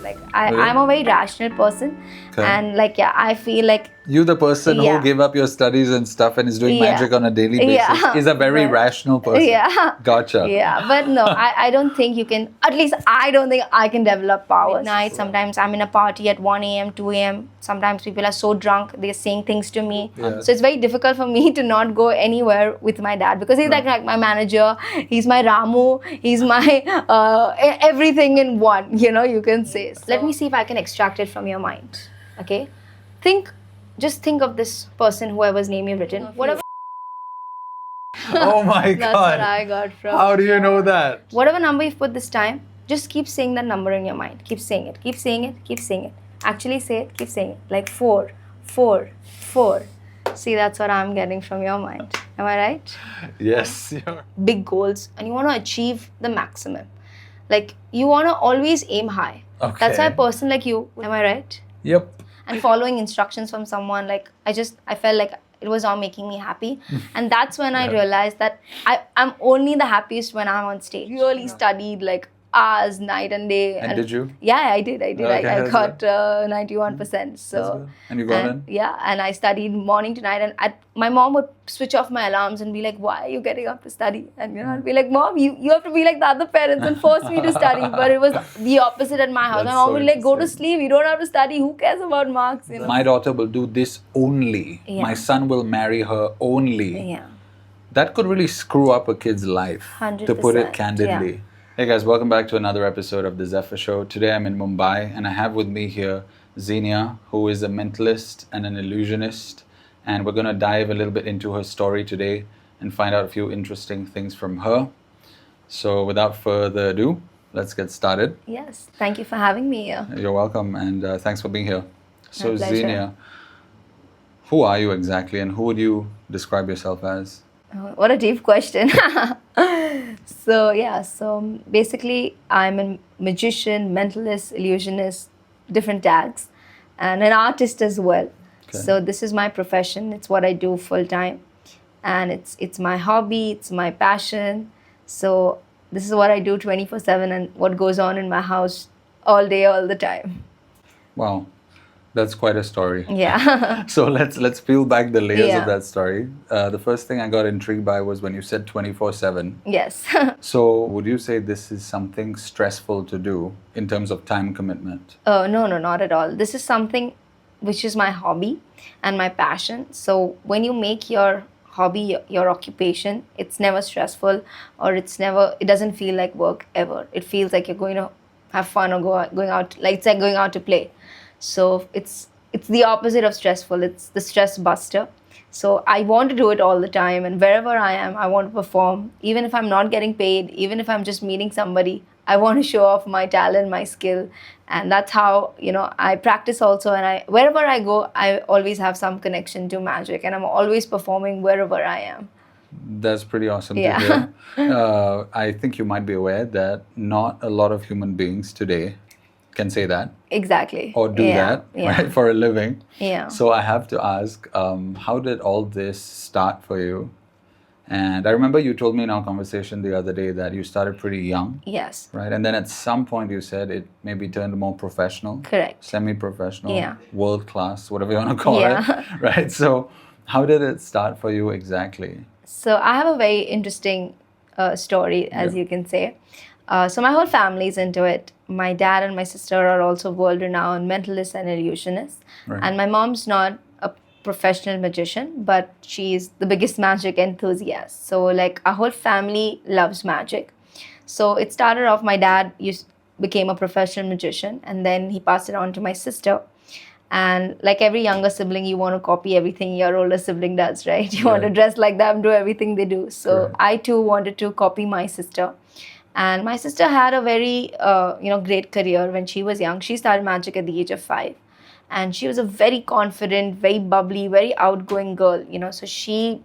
Like Really? I'm a very rational person, Okay. and like I feel like You, the person Yeah. who gave up your studies and stuff and is doing Yeah. magic on a daily basis, Yeah. is a very But- rational person. Yeah. Gotcha. Yeah, but no, I don't think you can, at least I don't think I can develop powers. Midnight, sometimes I'm in a party at 1 a.m., 2 a.m. Sometimes people are so drunk, they're saying things to me. Yeah. So it's very difficult for me to not go anywhere with my dad because he's like my manager, he's my Ramu, he's my everything in one, you can say. So let me see if I can extract it from your mind. Okay? Just think of this person, whoever's name you've written. Whatever. Oh my That's God. what I got from. How do you know that? Whatever number you've put this time, just keep saying that number in your mind. Keep saying it. Keep saying it. Keep saying it. Actually say it. Keep saying it. Like 4, 4, 4. See, that's what I'm getting from your mind. Am I right? Yes, you're. Big goals, and you want to achieve the maximum. Like, you want to always aim high. Okay. That's why a person like you, am I right? Yep. And following instructions from someone, like, I felt like it was not making me happy. And that's when I realized that I'm only the happiest when I'm on stage. Really studied like hours, night and day. And did you? Yeah, I did. Okay, I that's got 91%. So, That's good. And you got in? Yeah, and I studied morning to night. And my mom would switch off my alarms and be like, "Why are you getting up to study?" And I'd be like, "Mom, you have to be like the other parents and force me to study." But it was the opposite at my house. That's My mom so would like, "Go to interesting. sleep. You don't have to study. Who cares about marks?" My daughter will do this only. Yeah. My son will marry her only. Yeah. That could really screw up a kid's life, to put it 100%, candidly. yeah. Hey guys, welcome back to another episode of the Zephyr Show. Today I'm in Mumbai and I have with me here Zenia, who is a mentalist and an illusionist. And we're going to dive a little bit into her story today and find out a few interesting things from her. So without further ado, let's get started. Yes. Thank you for having me here. You're welcome and thanks for being here. So My pleasure. Zenia, who are you exactly and who would you describe yourself as? What a deep question. So basically I'm a magician, mentalist, illusionist, different tags, and an artist as well. Okay. So this is my profession. It's what I do full time, and it's my hobby, it's my passion. So this is what I do 24/7 and what goes on in my house all day, all the time. Wow, that's quite a story. Yeah. So let's peel back the layers Yeah. of that story. The first thing I got intrigued by was when you said 24/7. Yes. So would you say this is something stressful to do in terms of time commitment? Oh, no, not at all. This is something which is my hobby and my passion. So when you make your hobby your occupation, it's never stressful or it doesn't feel like work ever. It feels like you're going to have fun or going out, like it's like going out to play. So it's the opposite of stressful. It's the stress buster. So I want to do it all the time, and wherever I am, I want to perform. Even if I'm not getting paid, even if I'm just meeting somebody, I want to show off my talent, my skill. And that's how, I practice also. And wherever I go, I always have some connection to magic, and I'm always performing wherever I am. That's pretty awesome Yeah. to hear. I think you might be aware that not a lot of human beings today can say that Exactly. or do that right, for a living. Yeah. So I have to ask, how did all this start for you? And I remember you told me in our conversation the other day that you started pretty young, Yes. right? And then at some point you said it maybe turned more professional, Correct. semi-professional, Yeah. world class, whatever you want to call Yeah. it, right? So how did it start for you exactly? So I have a very interesting story, as you can say. So my whole family is into it. My dad and my sister are also world-renowned mentalists and illusionists. Right. And my mom's not a professional magician, but she's the biggest magic enthusiast. So like our whole family loves magic. So it started off, my dad became a professional magician, and then he passed it on to my sister. And like every younger sibling, you want to copy everything your older sibling does, right? You want to dress like them, do everything they do. So Correct. I too wanted to copy my sister. And my sister had a very, great career when she was young. She started magic at the age of 5. And she was a very confident, very bubbly, very outgoing girl, So she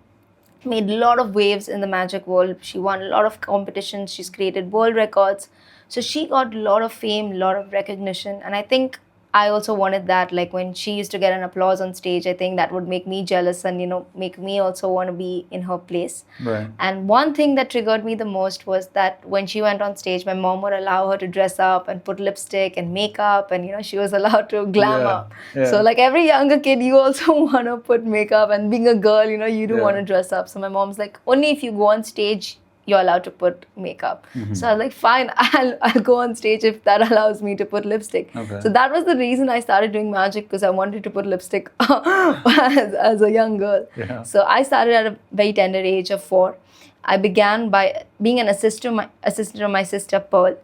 made a lot of waves in the magic world. She won a lot of competitions. She's created world records. So she got a lot of fame, a lot of recognition. And I think I also wanted that. Like when she used to get an applause on stage, I think that would make me jealous and, make me also want to be in her place. Right. And one thing that triggered me the most was that when she went on stage, my mom would allow her to dress up and put lipstick and makeup, and, she was allowed to glam up. Yeah. So like every younger kid, you also want to put makeup, and being a girl, you do want to dress up. So my mom's like, only if you go on stage, you're allowed to put makeup. So I was like, fine, I'll go on stage if that allows me to put lipstick. Okay. So that was the reason I started doing magic, because I wanted to put lipstick as a young girl. Yeah. So I started at a very tender age of 4. I began by being an assistant of my sister Pearl.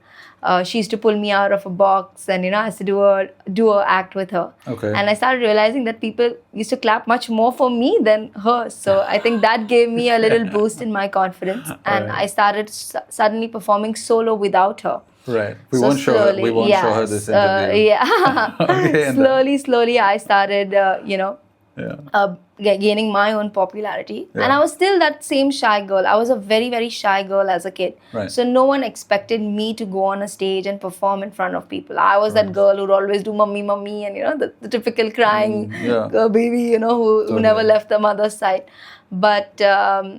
She used to pull me out of a box, and I used to do a act with her. Okay. And I started realizing that people used to clap much more for me than her. So I think that gave me a little boost in my confidence, and Right. I started suddenly performing solo without her. Right. We So won't show her. We won't show her yes, this interview. Yeah. Okay, and then- slowly, I started, Yeah. gaining my own popularity. Yeah. And I was still that same shy girl. I was a very, very shy girl as a kid. Right. So no one expected me to go on a stage and perform in front of people. I was that girl who'd always do mummy, mummy, and the typical crying baby, who never left the mother's side. But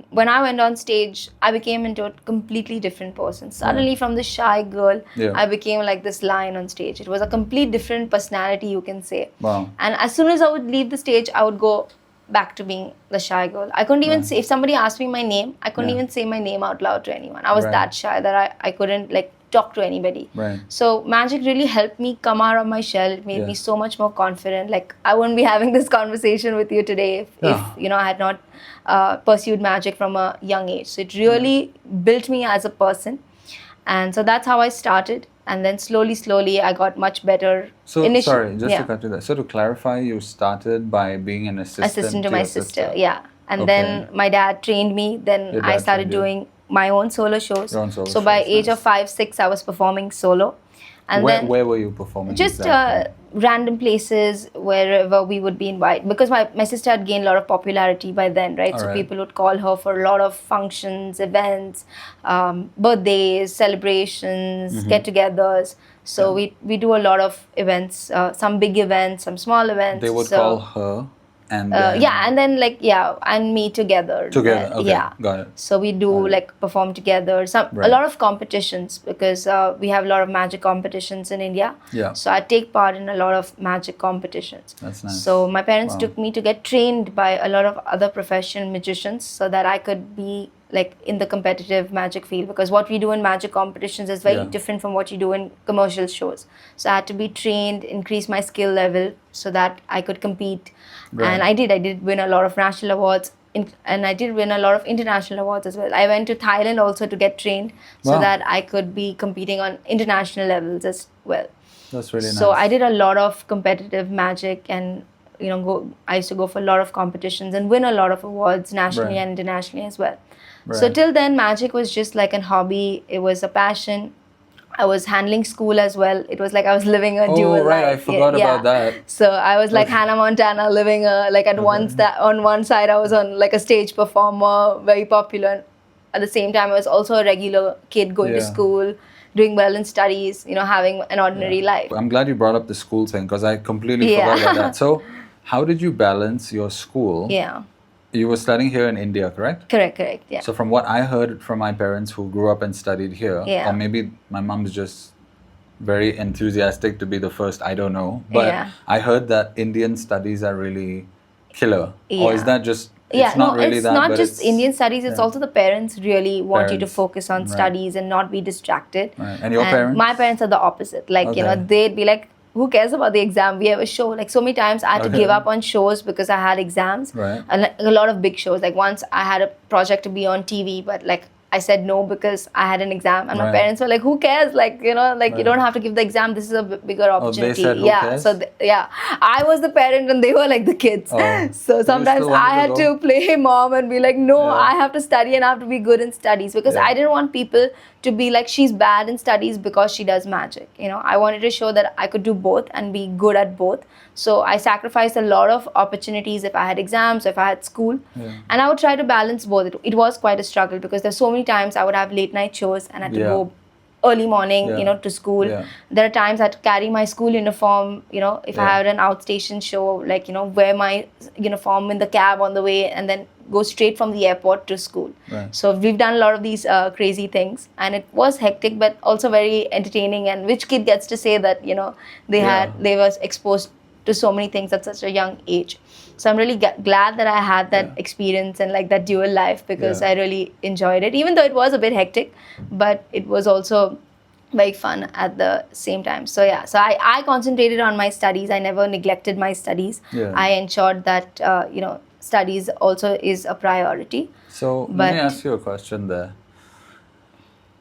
when I went on stage, I became into a completely different person. Suddenly, from the shy girl, I became like this lion on stage. It was a complete different personality, you can say. Wow. And as soon as I would leave the stage, I would go back to being the shy girl. I couldn't even say, if somebody asked me my name, I couldn't even say my name out loud to anyone. I was Right. that shy that I couldn't talk to anybody. Right. So magic really helped me come out of my shell. It made me so much more confident. Like I wouldn't be having this conversation with you today if I had not pursued magic from a young age. So it really built me as a person. And so that's how I started. And then slowly, I got much better. So, sorry, just to cut to that. So, to clarify, you started by being an assistant to my your sister. Yeah. And then my dad trained me. Then Your I dad started trained you. doing my own solo shows. Your own solo so by shows, age nice. of 5, 6, I was performing solo. And then where were you performing? just exactly? random places wherever we would be invited, because my sister had gained a lot of popularity by then, right? So people would call her for a lot of functions, events, birthdays, celebrations, get-togethers. So we do a lot of events, some big events, some small events. They would so, call her and then... and then and me together. Together, okay, Yeah. got it. So we do perform together. A lot of competitions, because we have a lot of magic competitions in India. Yeah. So I take part in a lot of magic competitions. That's nice. So my parents took me to get trained by a lot of other professional magicians, so that I could be in the competitive magic field, because what we do in magic competitions is very different from what you do in commercial shows. So I had to be trained, increase my skill level so that I could compete. Right. And I did win a lot of national awards, and I did win a lot of international awards as well. I went to Thailand also to get trained so that I could be competing on international levels as well. That's really nice. So I did a lot of competitive magic, and I used to go for a lot of competitions and win a lot of awards nationally and internationally as well. Right. So till then, magic was just like a hobby. It was a passion. I was handling school as well. It was like I was living a dual life. Oh, right. I forgot about that. So I was like Hannah Montana, living on one side I was on a stage performer, very popular. And at the same time, I was also a regular kid going to school, doing well in studies, having an ordinary life. I'm glad you brought up the school thing, because I completely forgot about that. So how did you balance your school? Yeah. You were studying here in India, correct? Correct, yeah. So from what I heard from my parents who grew up and studied here, or maybe my mom's just very enthusiastic to be the first, I don't know. But I heard that Indian studies are really killer. Or is that just... It's not just Indian studies, it's also the parents really want you to focus on studies and not be distracted. Right. And your parents? My parents are the opposite. They'd be like, who cares about the exam? We have a show. So many times I had to give up on shows because I had exams. Right. And a lot of big shows. Once I had a project to be on TV, but I said no because I had an exam, and my parents were like, "Who cares? You don't have to give the exam. This is a bigger opportunity." They said, "Who cares?" So I was the parent, and they were like the kids. Oh. So sometimes I had to play mom and be like, "No, I have to study and I have to be good in studies," because I didn't want people to be like, she's bad in studies because she does magic. I wanted to show that I could do both and be good at both. So I sacrificed a lot of opportunities if I had exams, if I had school. And I would try to balance both. It was quite a struggle because there's so many times I would have late night shows and I had to go early morning, Yeah. to school. Yeah. There are times I'd carry my school uniform, if I Yeah. had an outstation show, like, wear my uniform in the cab on the way and then go straight from the airport to school. Right. So we've done a lot of these crazy things, and it was hectic, but also very entertaining. And which kid gets to say that, they was exposed to so many things at such a young age. So I'm really glad that I had that experience and like that dual life, because I really enjoyed it, even though it was a bit hectic, but it was also very fun at the same time. So so I concentrated on my studies. I never neglected my studies. Yeah. I ensured that, studies also is a priority. So let But- me ask you a question there.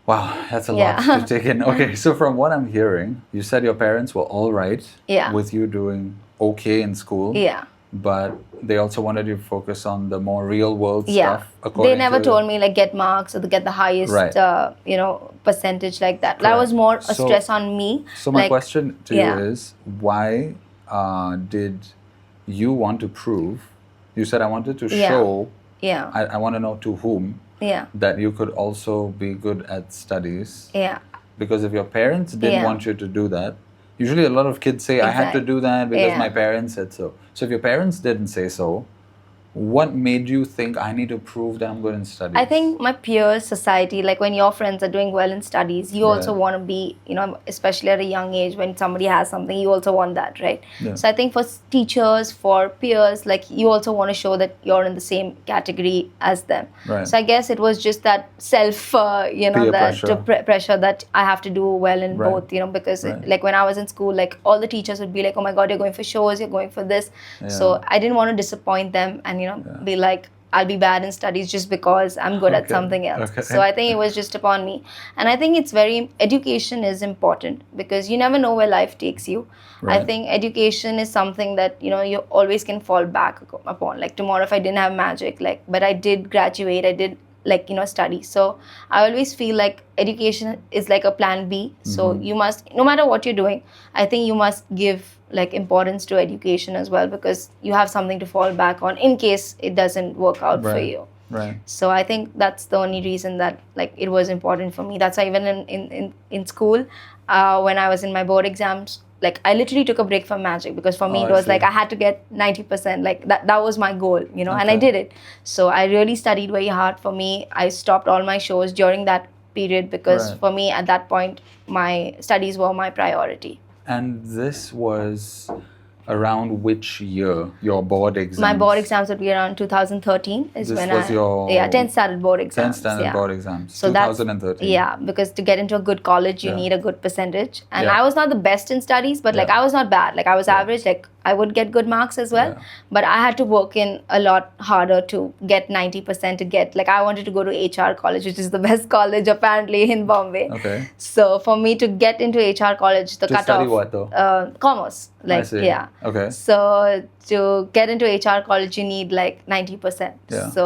Wow, that's a Yeah. lot to take in. Okay, so from what I'm hearing, you said your parents were all right Yeah. with you doing okay in school. Yeah. But they also wanted you to focus on the more real world Yeah. stuff. According They never to told me like get marks or to get the highest, Right. percentage like that. That was more a So- stress on me. So my like, question to yeah. you is, why did you want to prove? You said I wanted to Yeah. show. Yeah. I want to know to whom Yeah. that you could also be good at studies. Yeah. Because if your parents didn't Yeah. want you to do that, usually a lot of kids say, I had to Exactly. do that because Yeah. my parents said so. So if your parents didn't say so, what made you think I need to prove that I'm good in studies? I think my peers, society, like when your friends are doing well in studies, you also Right. want to be, especially at a young age, when somebody has something, you also want that, right? Yeah. So I think for teachers, for peers, like you also want to show that you're in the same category as them. Right. So I guess it was just that self, Peer pressure. pressure that I have to do well in Right. both, because Right. like when I was in school, like all the teachers would be like, oh my God, you're going for shows, you're going for this. So Yeah. I didn't want to disappoint them and, be like, I'll be bad in studies just because I'm good at Okay. something else. Okay. So I think it was just upon me. And I think education is important because you never know where life takes you. I Right. think education is something that, you always can fall back upon. Like tomorrow if I didn't have magic, but I did graduate, I did study. So I always feel like education is like a plan B. So you must, no matter what you're doing, I think you must give importance to education as well, because you have something to fall back on in case it doesn't work out for Right. you. Right. So I think that's the only reason that it was important for me. That's why even in school, when I was in my board exams, I literally took a break from magic, because for me Oh, it I was see. I had to get 90%. That was my goal, and I Okay. did it. So I really studied very hard. For me, I stopped all my shows during that period because Right. for me at that point my studies were my priority. And this was around which year, your board exams? My board exams would be around 2013 is This when was your 10th standard board exams. 10th standard yeah. board exams, So that's 2013. Yeah, because to get into a good college, you Yeah. need a good percentage. And Yeah. I was not the best in studies, but Yeah. I was not bad. I was average. I would get good marks as well. Yeah. But I had to work in a lot harder to get 90% to get. I wanted to go to HR college, which is the best college apparently in Bombay. Okay. So for me to get into HR college, the To cutoff. study what though? Commerce. I see. Yeah. Okay. So to get into HR college, you need 90%. Yeah. So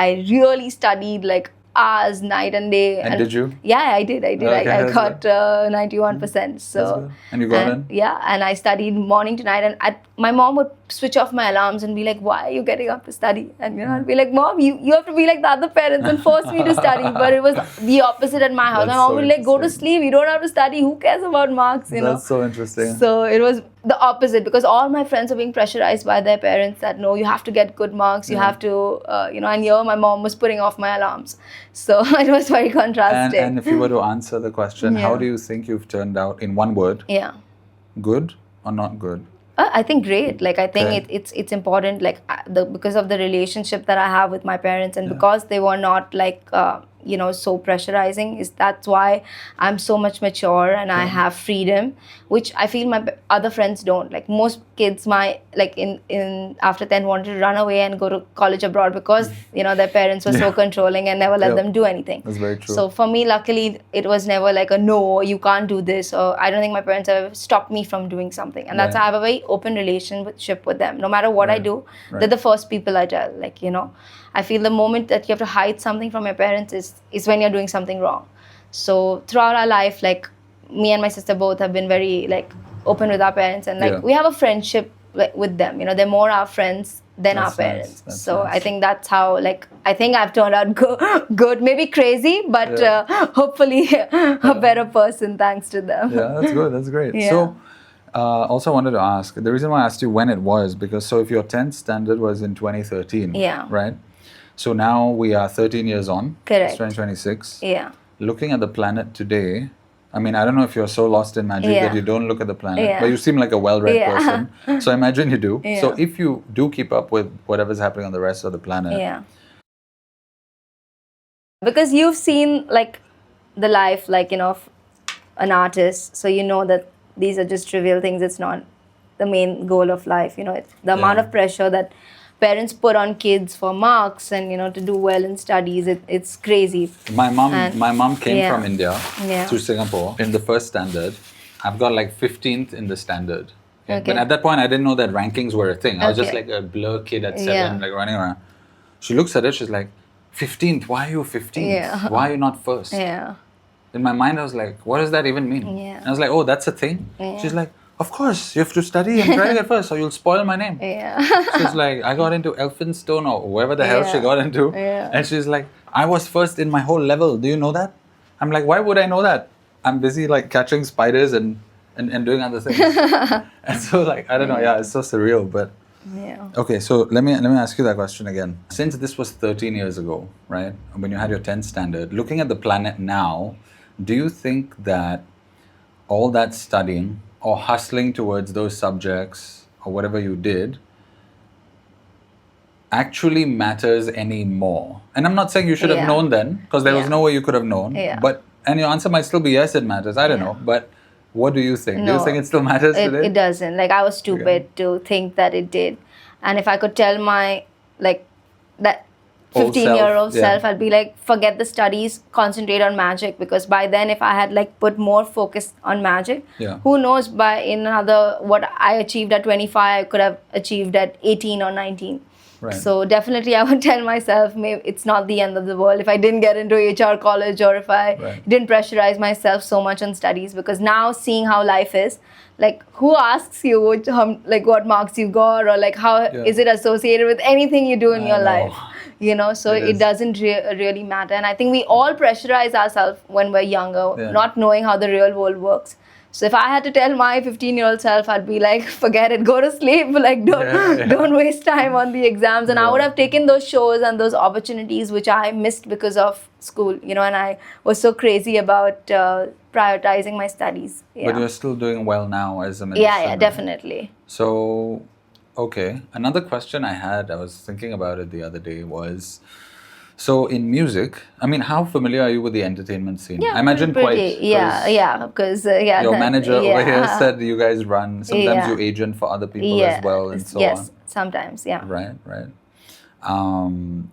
I really studied hours, night and day. And did you? Yeah, I did. Okay, I that's got 91%. So That's good. And you got in? yeah, and I studied morning to night. And my mom would switch off my alarms and be like, "Why are you getting up to study?" And I'd be like, "Mom, you have to be like the other parents and force me to study." But it was the opposite at my house. That's My mom so would go to interesting. sleep. You don't have to study. Who cares about marks? That's so interesting. So it was the opposite, because all my friends were being pressurized by their parents that no, you have to get good marks, you have to, and here my mom was putting off my alarms. So it was very contrasting. And if you were to answer the question, how Yeah. do you think you've turned out in one word? Yeah. Good or not good? I think great. I think Okay. it's important. Because of the relationship that I have with my parents, and because they were not so pressurizing. That's why I'm so much mature and I have freedom, which I feel my other friends don't. Most kids, in after 10 wanted to run away and go to college abroad because their parents were so controlling and never let Yep. them do anything. That's very true. So for me, luckily, it was never a no, you can't do this, or I don't think my parents have ever stopped me from doing something. And that's Right. why I have a very open relationship with them. No matter what I Right. do, Right. they're the first people I tell. I feel the moment that you have to hide something from your parents is when you're doing something wrong. So throughout our life, me and my sister both have been very open with our parents, and Yeah. we have a friendship with them. They're more our friends than our That's nice. parents. That's So nice. I think that's how, like, I think I've turned out good, maybe crazy, but Yeah. hopefully a better person thanks to them. Yeah, that's good. That's great. Yeah. So, also wanted to ask, the reason why I asked you when it was, because so if your 10th standard was in 2013, Yeah. right? So now we are 13 years on. Correct. It's 2026. Yeah. Looking at the planet today, I mean, I don't know if you're so lost in magic Yeah. that you don't look at the planet, Yeah. but you seem like a well-read Yeah. person. So I imagine you do. Yeah. So if you do keep up with whatever's happening on the rest of the planet, Yeah. Because you've seen, like, the life, like, of an artist, so you know that these are just trivial things. It's not the main goal of life. It's the amount Yeah. of pressure that parents put on kids for marks and to do well in studies. It's crazy. my mom came Yeah. from India Yeah. to Singapore in the first standard. I've got like 15th in the standard. Okay? Okay. But at that point, I didn't know that rankings were a thing. I was just Okay. like a blur kid at 7, Yeah. like running around. She looks at it, she's like, 15th, why are you 15th? Yeah. Why are you not first? Yeah. In my mind, I was like, what does that even mean? Yeah. And I was like, oh, that's a thing? Yeah. She's like, of course, you have to study and try to get first or you'll spoil my name. Yeah. She's like, I got into Elphinstone or wherever the hell she Yeah. got into. Yeah. And she's like, I was first in my whole level. Do you know that? I'm like, why would I know that? I'm busy like catching spiders and doing other things. And so like, I don't know. Yeah, it's so surreal. But Yeah. okay, so let me ask you that question again. Since this was 13 years ago, right? When you had your 10th standard, looking at the planet now, do you think that all that studying or hustling towards those subjects or whatever you did actually matters anymore? And I'm not saying you should have Yeah. known then, because there was Yeah. no way you could have known. Yeah. But and your answer might still be yes, it matters. I don't Yeah. know. But what do you think? Do No, you think it still matters today? It doesn't. Like, I was stupid to think that it did. And if I could tell my, like, that Old 15-year-old self, yeah. self, I'd be like, forget the studies, concentrate on magic. Because by then, if I had, like, put more focus on magic, Yeah. who knows, what I achieved at 25, I could have achieved at 18 or 19. Right. So definitely I would tell myself, maybe it's not the end of the world if I didn't get into HR college, or if I Right. didn't pressurize myself so much on studies. Because now, seeing how life is, like, who asks you like what marks you got, or like how Yeah. is it associated with anything you do in I your know. life? So It it is. doesn't really matter. And I think we all pressurize ourselves when we're younger, Yeah. not knowing how the real world works. So if I had to tell my 15-year-old self, I'd be like, forget it, go to sleep. Like, Yeah. don't waste time on the exams. And I would have taken those shows and those opportunities which I missed because of school, and I was so crazy about prioritizing my studies. Yeah. But you're still doing well now as a magician. Yeah, right? definitely. So, okay. Another question I had, I was thinking about it the other day, was so in music, I mean, how familiar are you with the entertainment scene? Yeah, I imagine pretty. quite. Yeah, because Your manager over here yeah. said you guys run, sometimes Yeah. you agent for other people Yeah, as well and so yes, on. sometimes, yeah. Right.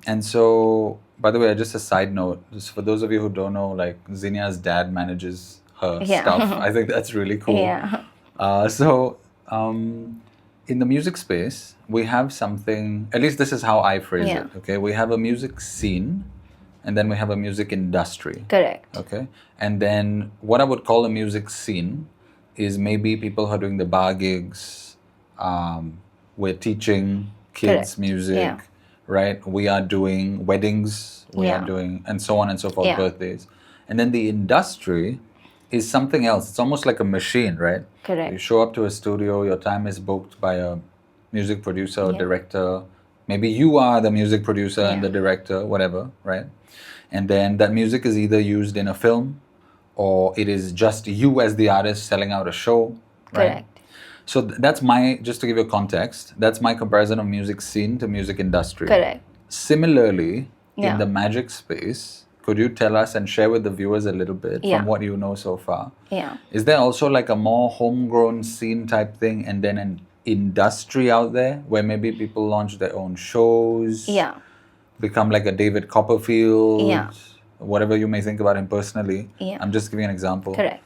And so, by the way, just a side note, just for those of you who don't know, like Zenia's dad manages her Yeah. stuff. I think that's really cool. Yeah. In the music space, we have something, at least this is how I phrase Yeah. it, okay? We have a music scene and then we have a music industry, Correct. okay? And then what I would call a music scene is maybe people who are doing the bar gigs, we're teaching kids Correct. music, Yeah. right? We are doing weddings, we are Yeah. doing, and so on and so forth, Yeah. birthdays. And then the industry is something else. It's almost like a machine, right? Correct. You show up to a studio, your time is booked by a music producer or Yeah. director. Maybe you are the music producer and Yeah. the director, whatever, right? And then that music is either used in a film or it is just you as the artist selling out a show, right? Correct. So that's just to give you context, that's my comparison of music scene to music industry. Correct. Similarly, Yeah. in the magic space, could you tell us and share with the viewers a little bit Yeah. from what you know so far? Yeah. Is there also like a more homegrown scene type thing and then an industry out there where maybe people launch their own shows? Yeah. Become like a David Copperfield? Yeah. Whatever you may think about him personally. Yeah. I'm just giving an example. Correct.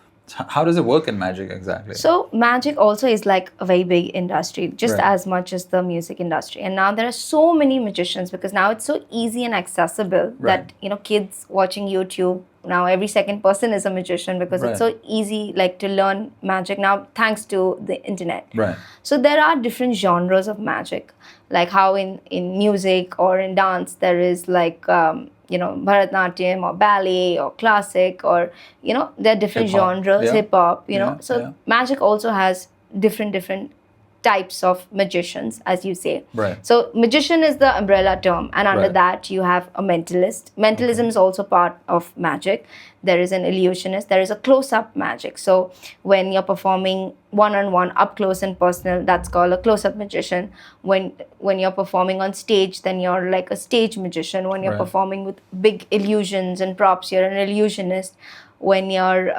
How does it work in magic exactly? So magic also is like a very big industry, just Right. as much as the music industry. And now there are so many magicians because now it's so easy and accessible Right. that kids watching YouTube now every second person is a magician because it's so easy like to learn magic now thanks to the internet. Right. So there are different genres of magic, like how in music or in dance there is like Bharatanatyam or ballet or classic, or there are different genres, hip hop, so magic also has different types of magicians, as you say. Right. So magician is the umbrella term, and under that you have a mentalist. Mentalism is also part of magic. There is an illusionist. There is a close-up magic. So when you're performing one-on-one, up close and personal, that's called a close-up magician. When you're performing on stage, then you're like a stage magician. When you're performing with big illusions and props, you're an illusionist. When you're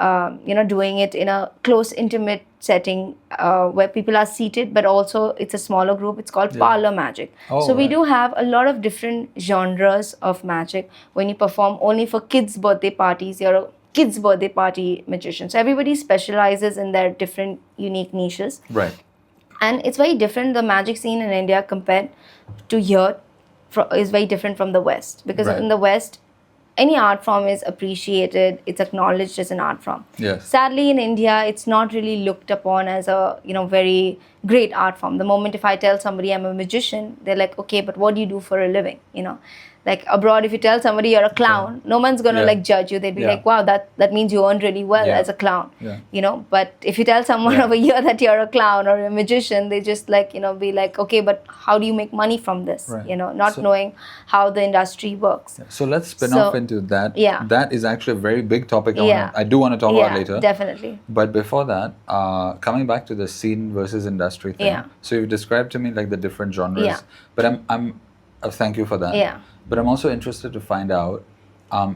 doing it in a close, intimate setting where people are seated, but also it's a smaller group, it's called parlor magic. So we do have a lot of different genres of magic. When you perform only for kids' birthday parties, you're a kids' birthday party magician. So everybody specializes in their different unique niches. Right. And it's very different. The magic scene in India compared to here is very different from the West. Because in the West, any art form is appreciated, it's acknowledged as an art form. Yes. Sadly, in India, it's not really looked upon as a very great art form. The moment if I tell somebody I'm a magician, they're like, okay, but what do you do for a living? Like abroad, if you tell somebody you're a clown, no one's gonna like judge you. They'd be like, wow, that means you earn really well as a clown. But if you tell someone over here that you're a clown or a magician, they just be like, okay, but how do you make money from this? Not knowing how the industry works. So let's spin off into that. Yeah. That is actually a very big topic I do want to talk about later. Definitely. But before that, coming back to the scene versus industry thing. So you've described to me like the different genres. But I'm thank you for that. Yeah. But I'm also interested to find out,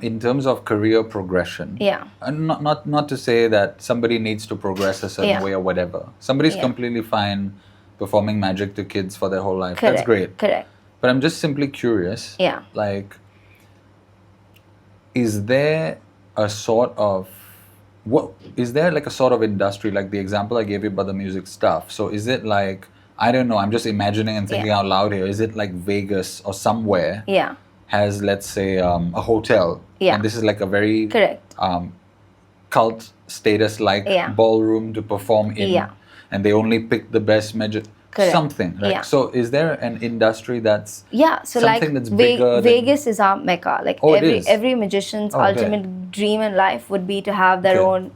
in terms of career progression. And not to say that somebody needs to progress a certain way or whatever. Somebody's completely fine performing magic to kids for their whole life. Correct. That's great. Correct. But I'm just simply curious. Like, is there a sort of industry, like the example I gave you about the music stuff? So is it like, I don't know, I'm just imagining and thinking out loud here. Is it like Vegas or somewhere has, let's say, a hotel? And this is like a very cult status-like ballroom to perform in. And they only pick the best magic. Something, right? So is there an industry that's so something like that's bigger Vegas is our mecca. Like every magician's ultimate dream in life would be to have their own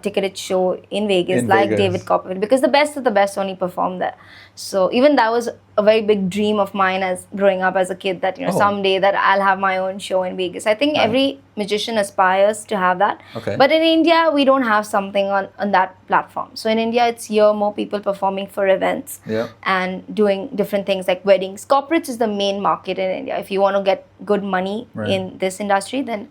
ticketed show in Vegas, David Copperfield, because the best of the best only perform there. So even that was a very big dream of mine as growing up as a kid, that someday that I'll have my own show in Vegas. I think every magician aspires to have that. But in India, we don't have something on that platform. So in India, it's here more people performing for events and doing different things like weddings. Corporates is the main market in India. If you want to get good money in this industry, then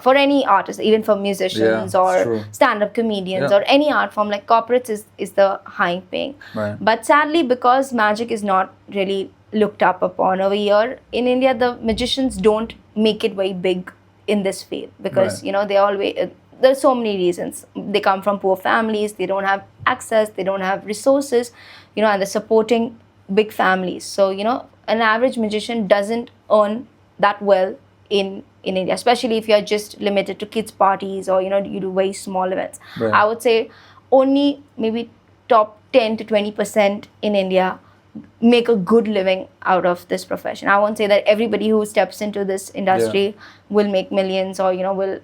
for any artist, even for musicians or stand-up comedians or any art form, like corporates is the high paying. But sadly, because magic is not really looked up upon over here, in India, the magicians don't make it very big in this field because, they always, there's so many reasons. They come from poor families, they don't have access, they don't have resources, and they're supporting big families. So, an average magician doesn't earn that well in India, especially if you're just limited to kids' parties or, you do very small events. I would say only maybe top 10 to 20% in India make a good living out of this profession. I won't say that everybody who steps into this industry will make millions or, will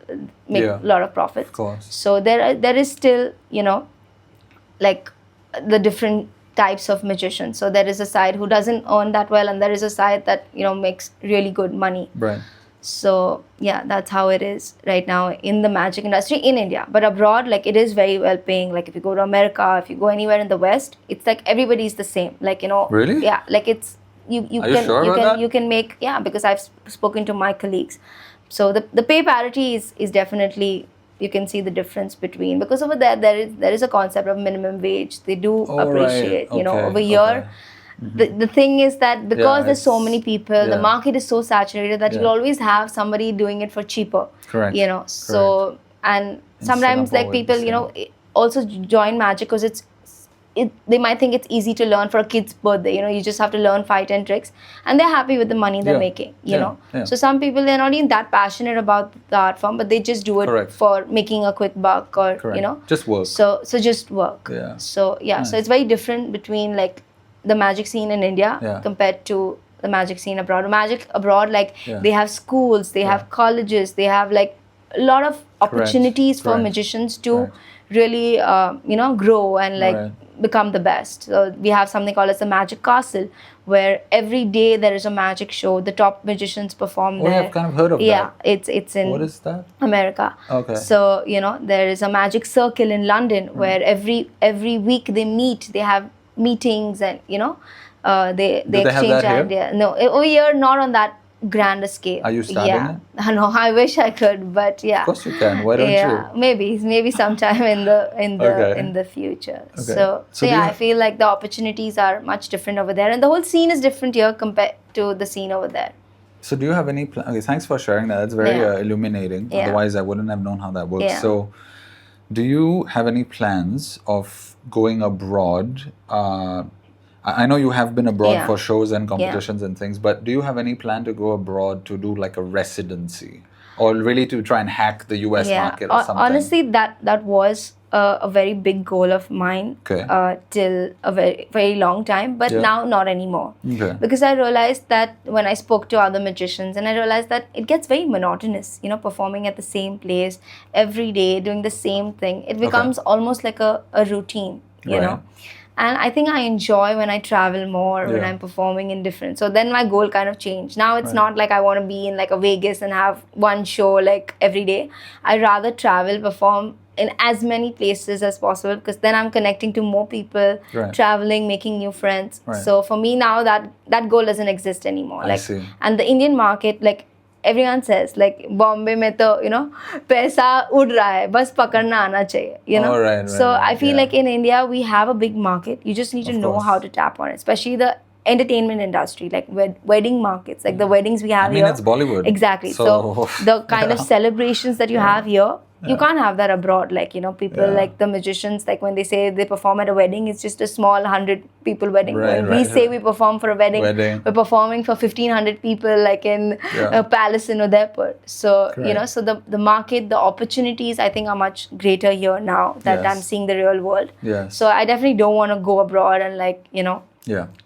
make a lot of profits. Of course. So there is still, like the different types of magicians. So there is a side who doesn't earn that well, and there is a side that, makes really good money. So that's how it is right now in the magic industry in India. But abroad, like, it is very well paying. Like if you go to America, if you go anywhere in the West, it's like everybody's the same. Like, Really? Yeah, like it's you can make because I've spoken to my colleagues. So the pay parity is definitely, you can see the difference between, because over there is a concept of minimum wage. They do appreciate, over here. The thing is that because there's so many people, the market is so saturated that you'll always have somebody doing it for cheaper. Correct. So, and sometimes like people, also join magic because they might think it's easy to learn for a kid's birthday. You know, you just have to learn 5-10 tricks, and they're happy with the money they're making. You know, so some people, they're not even that passionate about the art form, but they just do it for making a quick buck, or you know, just work. So just work. So so it's very different between like the magic scene in India compared to the magic scene abroad. Magic abroad, like they have schools, they have colleges, they have like a lot of opportunities for magicians to really you know, grow and like become the best. So we have something called as the Magic Castle, where every day there is a magic show. The top magicians perform there. I've kind of heard of that. Yeah, it's in what is that? America. Okay. So you know, there is a magic circle in London where every week they meet. They have meetings, and you know, they exchange ideas. No, over here, not on that grander scale. Are you starting it? No, I wish I could, but yeah. Of course you can. Why don't you? Maybe sometime in the future. So yeah, I feel like the opportunities are much different over there, and the whole scene is different here compared to the scene over there. So do you have any okay, thanks for sharing that. That's very illuminating. Otherwise I wouldn't have known how that works. So do you have any plans of going abroad? I know you have been abroad for shows and competitions and things, but do you have any plan to go abroad to do like a residency, or really to try and hack the US market or something? Honestly, that was a very big goal of mine till a very long time, but now not anymore. Because I realized that when I spoke to other magicians, and I realized that it gets very monotonous, you know, performing at the same place every day, doing the same thing. It becomes almost like a routine, you know. And I think I enjoy when I travel more, when I'm performing in different. So then my goal kind of changed. Now it's not like I want to be in like a Vegas and have one show like every day. I'd rather travel, perform in as many places as possible, because then I'm connecting to more people, traveling, making new friends. So for me now, that goal doesn't exist anymore. Like, and the Indian market, like everyone says, like Bombay mein to, you know, paisa ud raha hai, bas pakadna aana chahiye, you know. So I feel like in India we have a big market. You just need to know how to tap on it, especially the entertainment industry, like wedding markets, like the weddings we have here. I mean, it's Bollywood. Exactly. So the kind of celebrations that you have here, you can't have that abroad. Like, you know, people like the magicians, like when they say they perform at a wedding, it's just a small 100 people wedding. When we say we perform for a wedding, we're performing for 1,500 people, like in a palace in Udaipur. So, you know, so the market, the opportunities, I think are much greater here now that I'm seeing the real world. So I definitely don't want to go abroad and like, you know,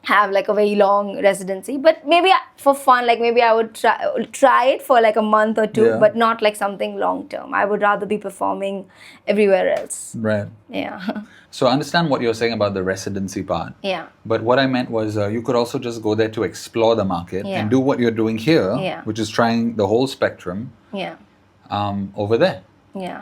have like a very long residency, but maybe for fun, like maybe I would try it for like a month or two, but not like something long term. I would rather be performing everywhere else. So I understand what you're saying about the residency part. But what I meant was you could also just go there to explore the market and do what you're doing here, which is trying the whole spectrum over there.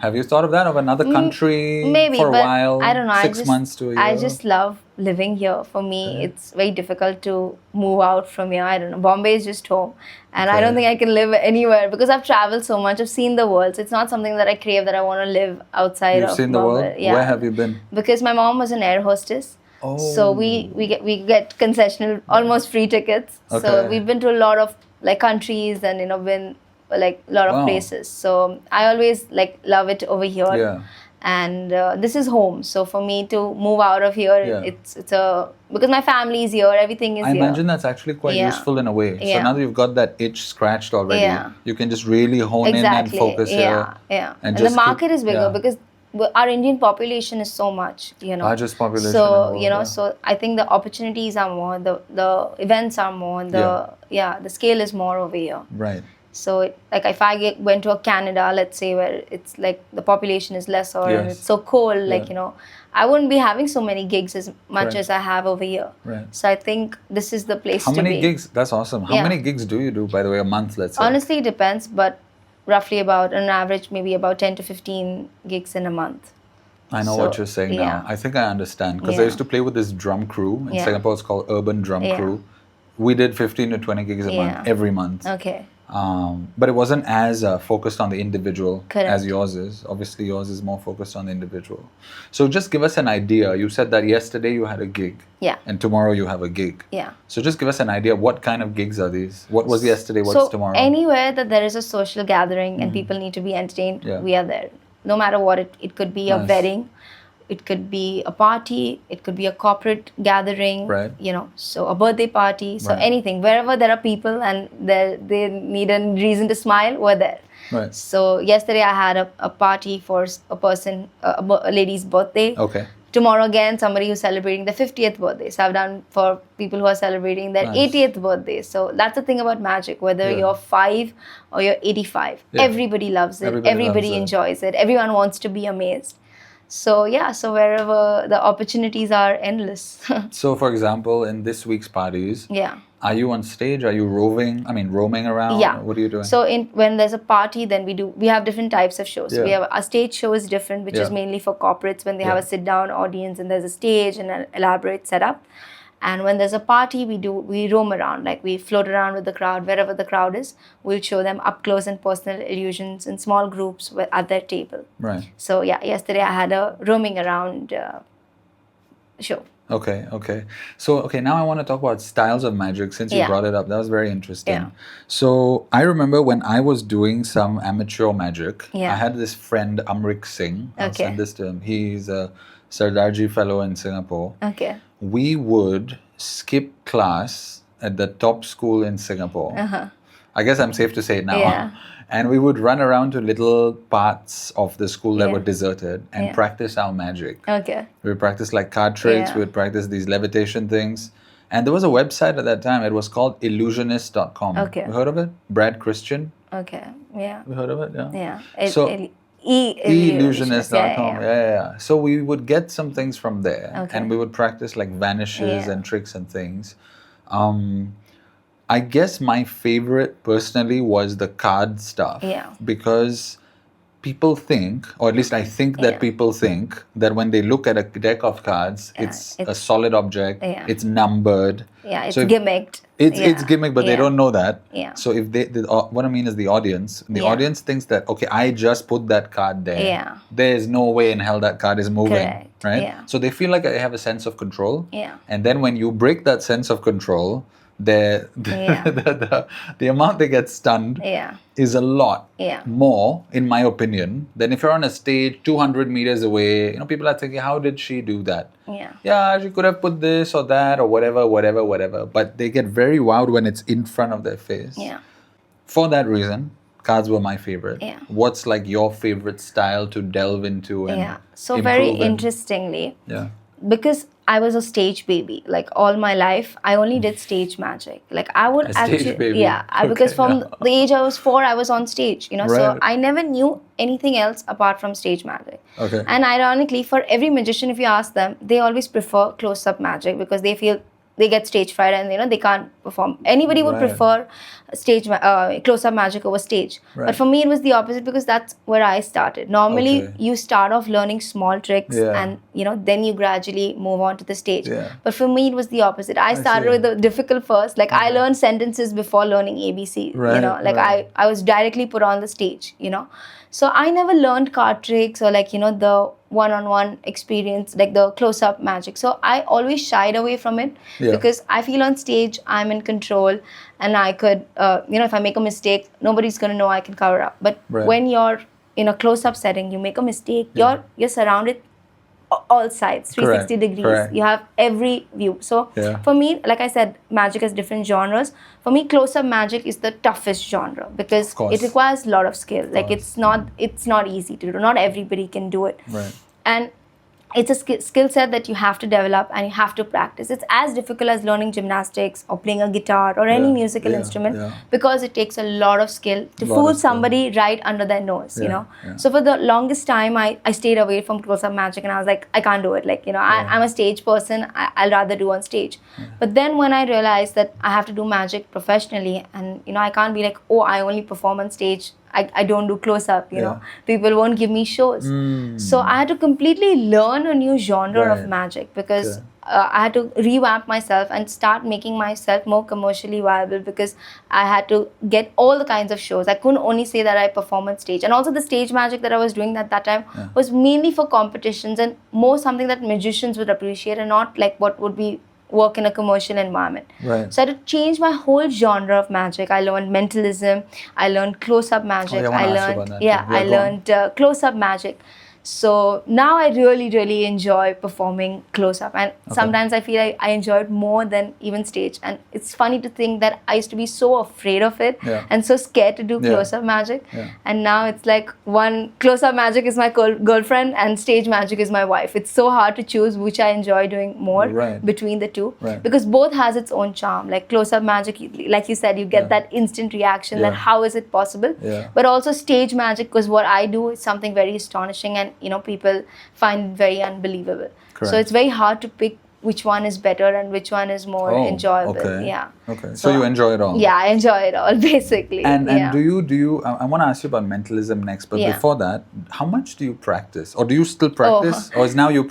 Have you thought of that, of another country maybe, for a but while? I don't know. 6 months to a year? I just love living here. For me, it's very difficult to move out from here. I don't know. Bombay is just home. And I don't think I can live anywhere because I've traveled so much. I've seen the world. So it's not something that I crave, that I want to live outside of Bombay. You've seen the world? Where have you been? Because my mom was an air hostess. So we get concessional, almost free tickets. So we've been to a lot of like countries, and you know, been like a lot of places. So I always like love it over here. And this is home. So for me to move out of here, it's because my family is here, everything is here. I imagine that's actually quite useful in a way. So now that you've got that itch scratched already, you can just really hone in and focus here. And the market is bigger because our Indian population is so much, you know. Largest population. So, you know, so I think the opportunities are more, the events are more, the scale is more over here. So, like if I went to a Canada, let's say, where it's like the population is lesser and it's so cold, like, you know, I wouldn't be having so many gigs as much as I have over here. So I think this is the place to be. How many gigs? That's awesome. How many gigs do you do, by the way, a month, let's say? Honestly, it depends, but roughly about, on average, maybe about 10 to 15 gigs in a month. I know what you're saying now. I think I understand. Because I used to play with this drum crew. In Singapore, it's called Urban Drum Crew. We did 15 to 20 gigs a month, every month. But it wasn't as focused on the individual as yours is. Obviously, yours is more focused on the individual. So just give us an idea. You said that yesterday you had a gig. And tomorrow you have a gig. So just give us an idea. What kind of gigs are these? What was yesterday? What's tomorrow? Anywhere that there is a social gathering and people need to be entertained, we are there. No matter what, it could be a wedding. it could be a party, it could be a corporate gathering, Right. so a birthday party, so Right. anything. Wherever there are people and they need a reason to smile, we're there. Right. So yesterday I had a party for a person, a lady's birthday. Okay. Tomorrow again, somebody who's celebrating their 50th birthday. So I've done for people who are celebrating their Nice. 80th birthday. So that's the thing about magic. Whether Yeah. you're 5 or you're 85, Yeah. everybody loves it. Everybody Everybody loves it. enjoys it. Everyone wants to be amazed. So yeah, so wherever the opportunities are endless. So, for example, in this week's parties, Yeah. are you on stage? Are you roaming around? Yeah. What are you doing? So when there's a party, then we have different types of shows. Yeah. We have a stage show is different, which is Yeah. mainly for corporates when they have Yeah. a sit down audience and there's a stage and an elaborate setup. And when there's a party, we roam around, like we float around with the crowd wherever the crowd is. We'll show them up close and personal illusions in small groups at their table. Right. So yeah, yesterday I had a roaming around show. Okay. So, now I want to talk about styles of magic since you Yeah. brought it up. That was very interesting. Yeah. So, I remember when I was doing some amateur magic, Yeah. I had this friend, Amrik Singh. I'll Okay. send this to him. He's a Sardarji fellow in Singapore. Okay. We would skip class at the top school in Singapore. I guess I'm safe to say it now. Uh-huh. Yeah. And we would run around to little parts of the school that Yeah. were deserted and Yeah. practice our magic. Okay. We would practice like card tricks, Yeah. we would practice these levitation things. And there was a website at that time, it was called illusionist.com. Okay. You heard of it? Brad Christian? Okay. Yeah. You heard of it? Yeah. Yeah. So- Illusionist.com. Yeah. So we would get some things from there Okay. and we would practice like vanishes Yeah. and tricks and things. I guess my favorite personally was the card stuff. Yeah. Because people think, or at least I think that Yeah. people think that when they look at a deck of cards, Yeah, it's a it's- solid object, Yeah. it's numbered. Yeah, it's So if- gimmicked. It's Yeah. gimmick, but they Yeah. don't know that. Yeah. So if what I mean is the audience. The Yeah. audience thinks that okay, I just put that card there. Yeah. There's no way in hell that card is moving, Correct. right? Yeah. So they feel like they have a sense of control. Yeah. And then when you break that sense of control, the Yeah. the amount they get stunned Yeah. is a lot Yeah. more, in my opinion, than if you're on a stage 200 meters away. People are thinking, how did she do that? Yeah. Yeah, she could have put this or that or whatever. But they get very wowed when it's in front of their face. Yeah. For that reason, cards were my favorite. Yeah. What's like your favorite style to delve into and Yeah. So very improve in? interestingly, Yeah. because I was a stage baby, like all my life, I only did stage magic. Like I would A stage actually, baby. yeah, because Okay, from yeah. the age I was 4, I was on stage, So Right. I never knew anything else apart from stage magic. Okay. And ironically, for every magician, if you ask them, they always prefer close-up magic because they feel they get stage fright and they can't perform. Anybody would Right. prefer close-up magic over stage. Right. But for me, it was the opposite because that's where I started. Normally, Okay. you start off learning small tricks Yeah. and then you gradually move on to the stage. Yeah. But for me, it was the opposite. I started see. with the difficult first. Like I learned sentences before learning ABC. Right, Like right. I was directly put on the stage. So I never learned card tricks or the one-on-one experience, like the close-up magic. So I always shied away from it Yeah. because I feel on stage I'm in control and I could, if I make a mistake, nobody's going to know I can cover up. But Right. when you're in a close-up setting, you make a mistake, you're surrounded all sides, 360 degrees. correct. You have every view. So Yeah. for me, like I said, magic has different genres. For me, close-up magic is the toughest genre because Of course. it requires a lot of skill. Like course. it's not easy to do. Not everybody can do it. Right. And it's a skill set that you have to develop and you have to practice. It's as difficult as learning gymnastics or playing a guitar or any Yeah, musical yeah, instrument yeah. because it takes a lot of skill to Lot fool of skill. somebody right under their nose, Yeah. So for the longest time, I stayed away from close-up magic and I was like, I can't do it. Like, I'm a stage person. I'll rather do on stage. But then when I realized that I have to do magic professionally and, I can't be like, oh, I only perform on stage. I don't do close-up, Yeah. People won't give me shows. So I had to completely learn a new genre Right. of magic because Okay. I had to revamp myself and start making myself more commercially viable because I had to get all the kinds of shows. I couldn't only say that I perform on stage. And also the stage magic that I was doing at that time was mainly for competitions and more something that magicians would appreciate and not like what would be work in a commercial environment. Right. So I had to change my whole genre of magic. I learned mentalism. I learned close-up magic. I wanna I ask you learned about that too. Yeah, I go on. learned close-up magic. So now I really enjoy performing close up, and sometimes I feel I enjoy it more than even stage. And it's funny to think that I used to be so afraid of it and so scared to do close up magic, and now it's like one close up magic is my girlfriend and stage magic is my wife. It's so hard to choose which I enjoy doing more between the two, because both has its own charm. Like close up magic, like you said, you get that instant reaction that how is it possible, but also stage magic, because what I do is something very astonishing, and people find very unbelievable. So it's very hard to pick which one is better and which one is more enjoyable. Okay. So you enjoy it all. Yeah, I enjoy it all basically. And do you I want to ask you about mentalism next, but before that, how much do you practice, or do you still practice, or is now you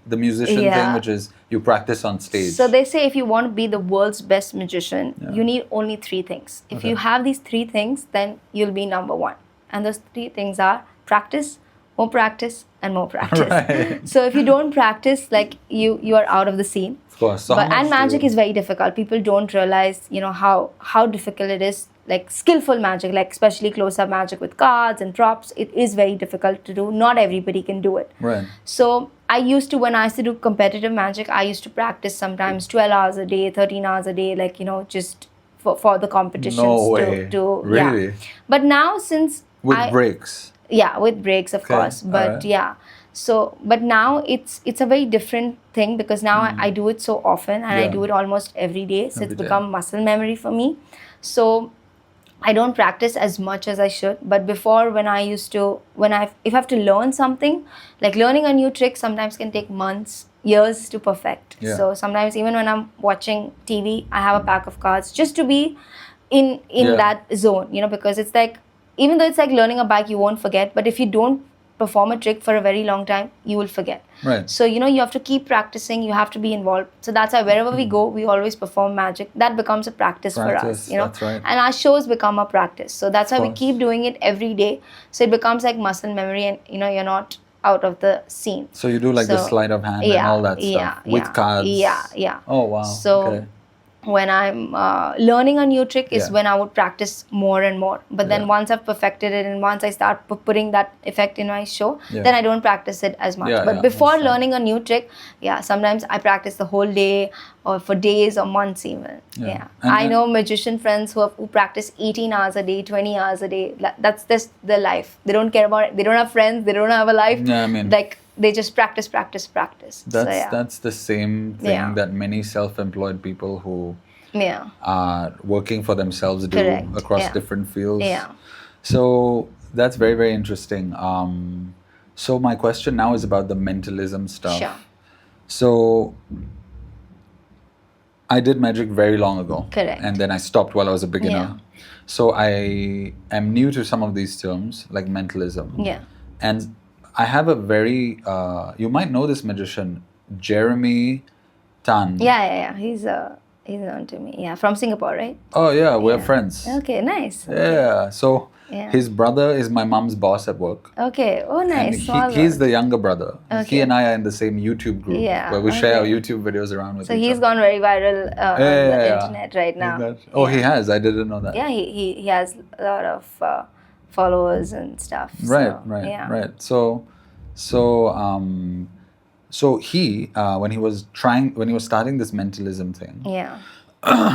the musician thing, which is you practice on stage? So they say if you want to be the world's best magician, you need only 3 things. If you have these 3 things, then you'll be number 1. And those 3 things are practice, more practice, and more practice. So if you don't practice, like you are out of the scene. Of course. So and magic is very difficult. People don't realize, how difficult it is. Like skillful magic, like especially close-up magic with cards and props, it is very difficult to do. Not everybody can do it. Right. So when I used to do competitive magic, I used to practice sometimes 12 hours a day, 13 hours a day, like, just for the competitions. No way. Really? Yeah. But now since with breaks. Yeah, with breaks, of course. But so, but now it's a very different thing, because now I do it so often, and I do it almost every day. So it's become muscle memory for me. So I don't practice as much as I should. But before, if I have to learn something, like learning a new trick sometimes can take months, years to perfect. So sometimes even when I'm watching TV, I have a pack of cards just to be in that zone, because it's like, even though it's like learning a bike, you won't forget. But if you don't perform a trick for a very long time, you will forget. Right. So, you have to keep practicing. You have to be involved. So that's why wherever we go, we always perform magic. That becomes a practice for us, That's right. And our shows become a practice. So that's why we keep doing it every day. So it becomes like muscle memory, and, you're not out of the scene. So you do like the sleight of hand and all that stuff with cards. Yeah. Oh, wow. So when I'm learning a new trick is when I would practice more and more. But then once I've perfected it, and once I start putting that effect in my show, then I don't practice it as much. But before learning a new trick, sometimes I practice the whole day, or for days or months even. I know magician friends who practice 18 hours a day, 20 hours a day. That's just their life. They don't care about it. They don't have friends. They don't have a life. Yeah, I mean, like, they just practice. That's the same thing that many self-employed people who are working for themselves do across different fields. So that's very, very interesting. So my question now is about the mentalism stuff. Sure. So I did magic very long ago. Correct. And then I stopped while I was a beginner. So I am new to some of these terms, like mentalism. And I have a very, you might know this magician, Jeremy Tan. Yeah. He's known to me. Yeah, from Singapore, right? Oh, yeah, we're friends. Okay, nice. Yeah, so his brother is my mom's boss at work. Okay, oh, nice. And he's the younger brother. He and I are in the same YouTube group where we share our YouTube videos around with each other. So he's gone very viral on the internet right now. He has? I didn't know that. Yeah, he has a lot of followers and stuff. Right. So he when he was starting this mentalism thing.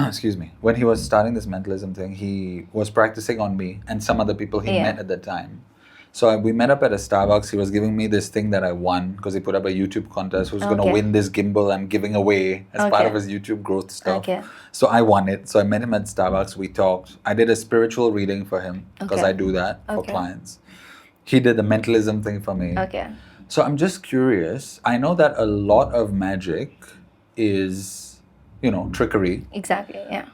Excuse me. When he was starting this mentalism thing, he was practicing on me and some other people he met at the time. So we met up at a Starbucks. He was giving me this thing that I won because he put up a YouTube contest. Who's going to win this gimbal I'm giving away as part of his YouTube growth stuff. So I won it. So I met him at Starbucks. We talked. I did a spiritual reading for him because I do that for clients. He did the mentalism thing for me. So I'm just curious. I know that a lot of magic is, trickery. Exactly, yeah.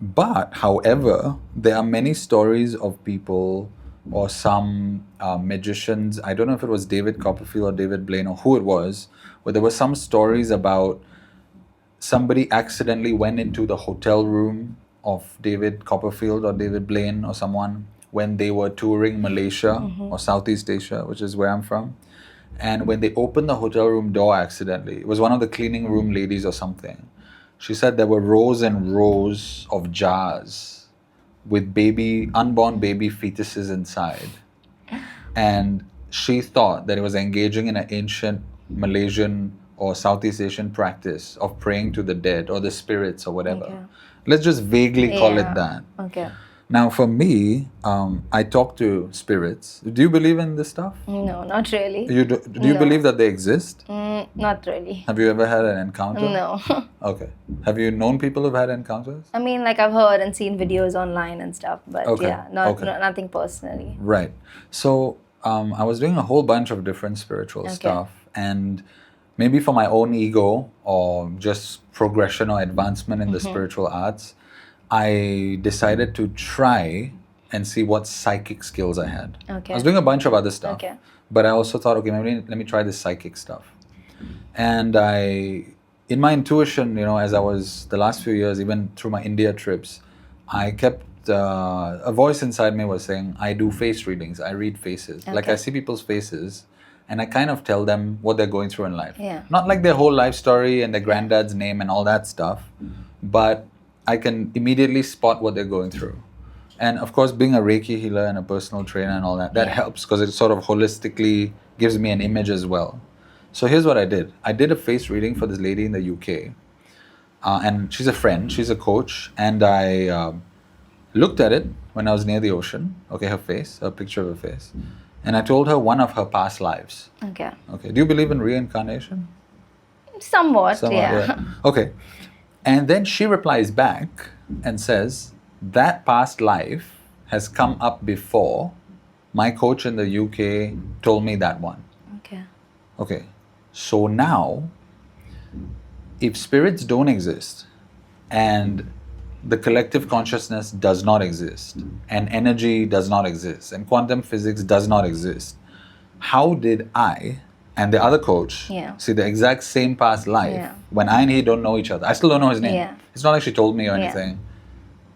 But, however, there are many stories of people or some magicians, I don't know if it was David Copperfield or David Blaine or who it was, where there were some stories about somebody accidentally went into the hotel room of David Copperfield or David Blaine or someone when they were touring Malaysia or Southeast Asia, which is where I'm from. And when they opened the hotel room door accidentally, it was one of the cleaning room ladies or something. She said there were rows and rows of jars with unborn baby fetuses inside. And she thought that it was engaging in an ancient Malaysian or Southeast Asian practice of praying to the dead or the spirits or whatever. Okay. Let's just vaguely call Yeah. it that. Okay. Now, for me, I talk to spirits. Do you believe in this stuff? No, not really. Do you No. believe that they exist? Not really. Have you ever had an encounter? No. Okay. Have you known people who've had encounters? I mean, like I've heard and seen videos online and stuff, but Okay. yeah, nothing personally. Right. So I was doing a whole bunch of different spiritual stuff, and maybe for my own ego or just progression or advancement in the spiritual arts, I decided to try and see what psychic skills I had. Okay. I was doing a bunch of other stuff, Okay. but I also thought, okay, maybe let me try this psychic stuff. And in my intuition, as I was the last few years, even through my India trips, I kept a voice inside me was saying, I do face readings, I read faces. Like I see people's faces and I kind of tell them what they're going through in life. Yeah. Not like their whole life story and their granddad's name and all that stuff, but I can immediately spot what they're going through. And of course, being a Reiki healer and a personal trainer and all that helps because it sort of holistically gives me an image as well. So here's what I did. I did a face reading for this lady in the UK. And she's a friend, she's a coach. And I looked at it when I was near the ocean. Okay, her face, a picture of her face. And I told her one of her past lives. Okay. Okay, do you believe in reincarnation? Somewhat, yeah. Okay. And then she replies back and says, that past life has come up before. My coach in the UK told me that one. Okay. Okay. So now, if spirits don't exist and the collective consciousness does not exist and energy does not exist and quantum physics does not exist, how did I and the other coach see the exact same past life when I and he don't know each other? I still don't know his name. Yeah. It's not like she told me or anything.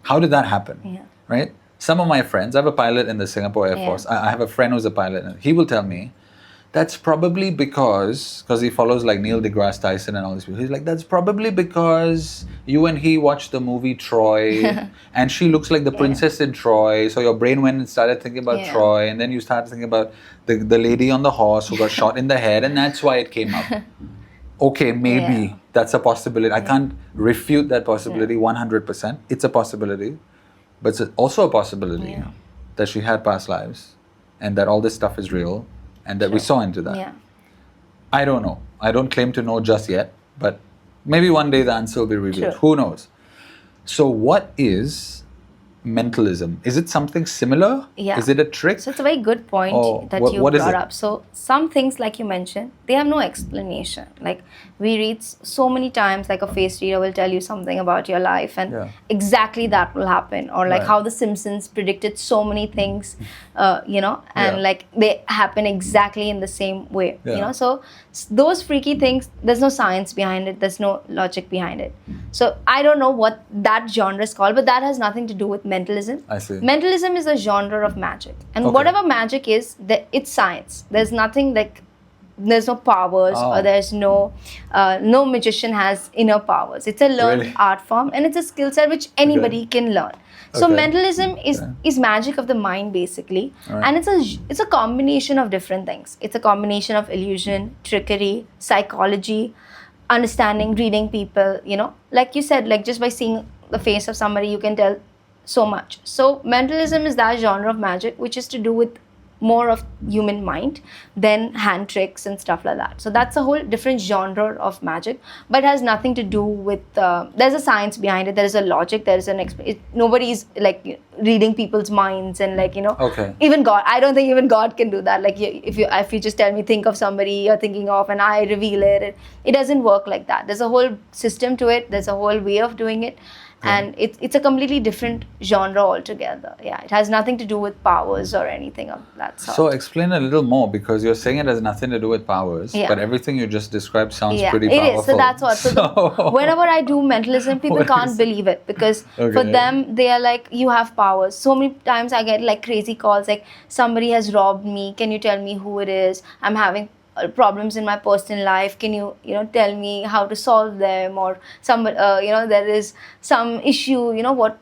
How did that happen? Yeah. Right? Some of my friends, I have a pilot in the Singapore Air Force. I have a friend who's a pilot, and he will tell me, that's probably because he follows like Neil deGrasse Tyson and all these people. He's like, that's probably because you and he watched the movie Troy and she looks like the princess in Troy. So your brain went and started thinking about Troy, and then you started thinking about the lady on the horse who got shot in the head, and that's why it came up. Okay, maybe that's a possibility. I can't refute that possibility 100%. It's a possibility. But it's also a possibility that she had past lives and that all this stuff is real. And that we saw into that. Yeah. I don't know. I don't claim to know just yet, but maybe one day the answer will be revealed. True. Who knows? So what is mentalism? Is it something similar? Yeah. Is it a trick? So it's a very good point that you what is brought it? up. So some things, like you mentioned, they have no explanation. Like we read so many times, like a face reader will tell you something about your life and exactly that will happen. Or like how the Simpsons predicted so many things, and like they happen exactly in the same way, So those freaky things, there's no science behind it. There's no logic behind it. So I don't know what that genre is called, but that has nothing to do with mentalism. I see. Mentalism is a genre of magic, and whatever magic is, it's science. There's nothing like, there's no powers or there's no magician has inner powers. It's a learned art form, and it's a skill set which anybody can learn. So mentalism is magic of the mind basically, and it's a combination of different things. It's a combination of illusion, trickery, psychology, understanding, reading people. Like you said, like just by seeing the face of somebody, you can tell so much. So mentalism is that genre of magic which is to do with more of human mind than hand tricks and stuff like that. So that's a whole different genre of magic, but has nothing to do with there's a science behind it, there is a logic, there is an nobody's like reading people's minds and like even God, I don't think even God can do that. Like if you just tell me, think of somebody you're thinking of, and I reveal it doesn't work like that. There's a whole system to it, there's a whole way of doing it. And it's a completely different genre altogether. Yeah, it has nothing to do with powers or anything of that sort. So explain a little more, because you're saying it has nothing to do with powers, but everything you just described sounds pretty powerful. It is. So that's what. So whenever I do mentalism, people can't believe it, because for them, they are like, you have powers. So many times I get like crazy calls like, somebody has robbed me. Can you tell me who it is? I'm having problems in my personal life, can you tell me how to solve them, or some there is some issue,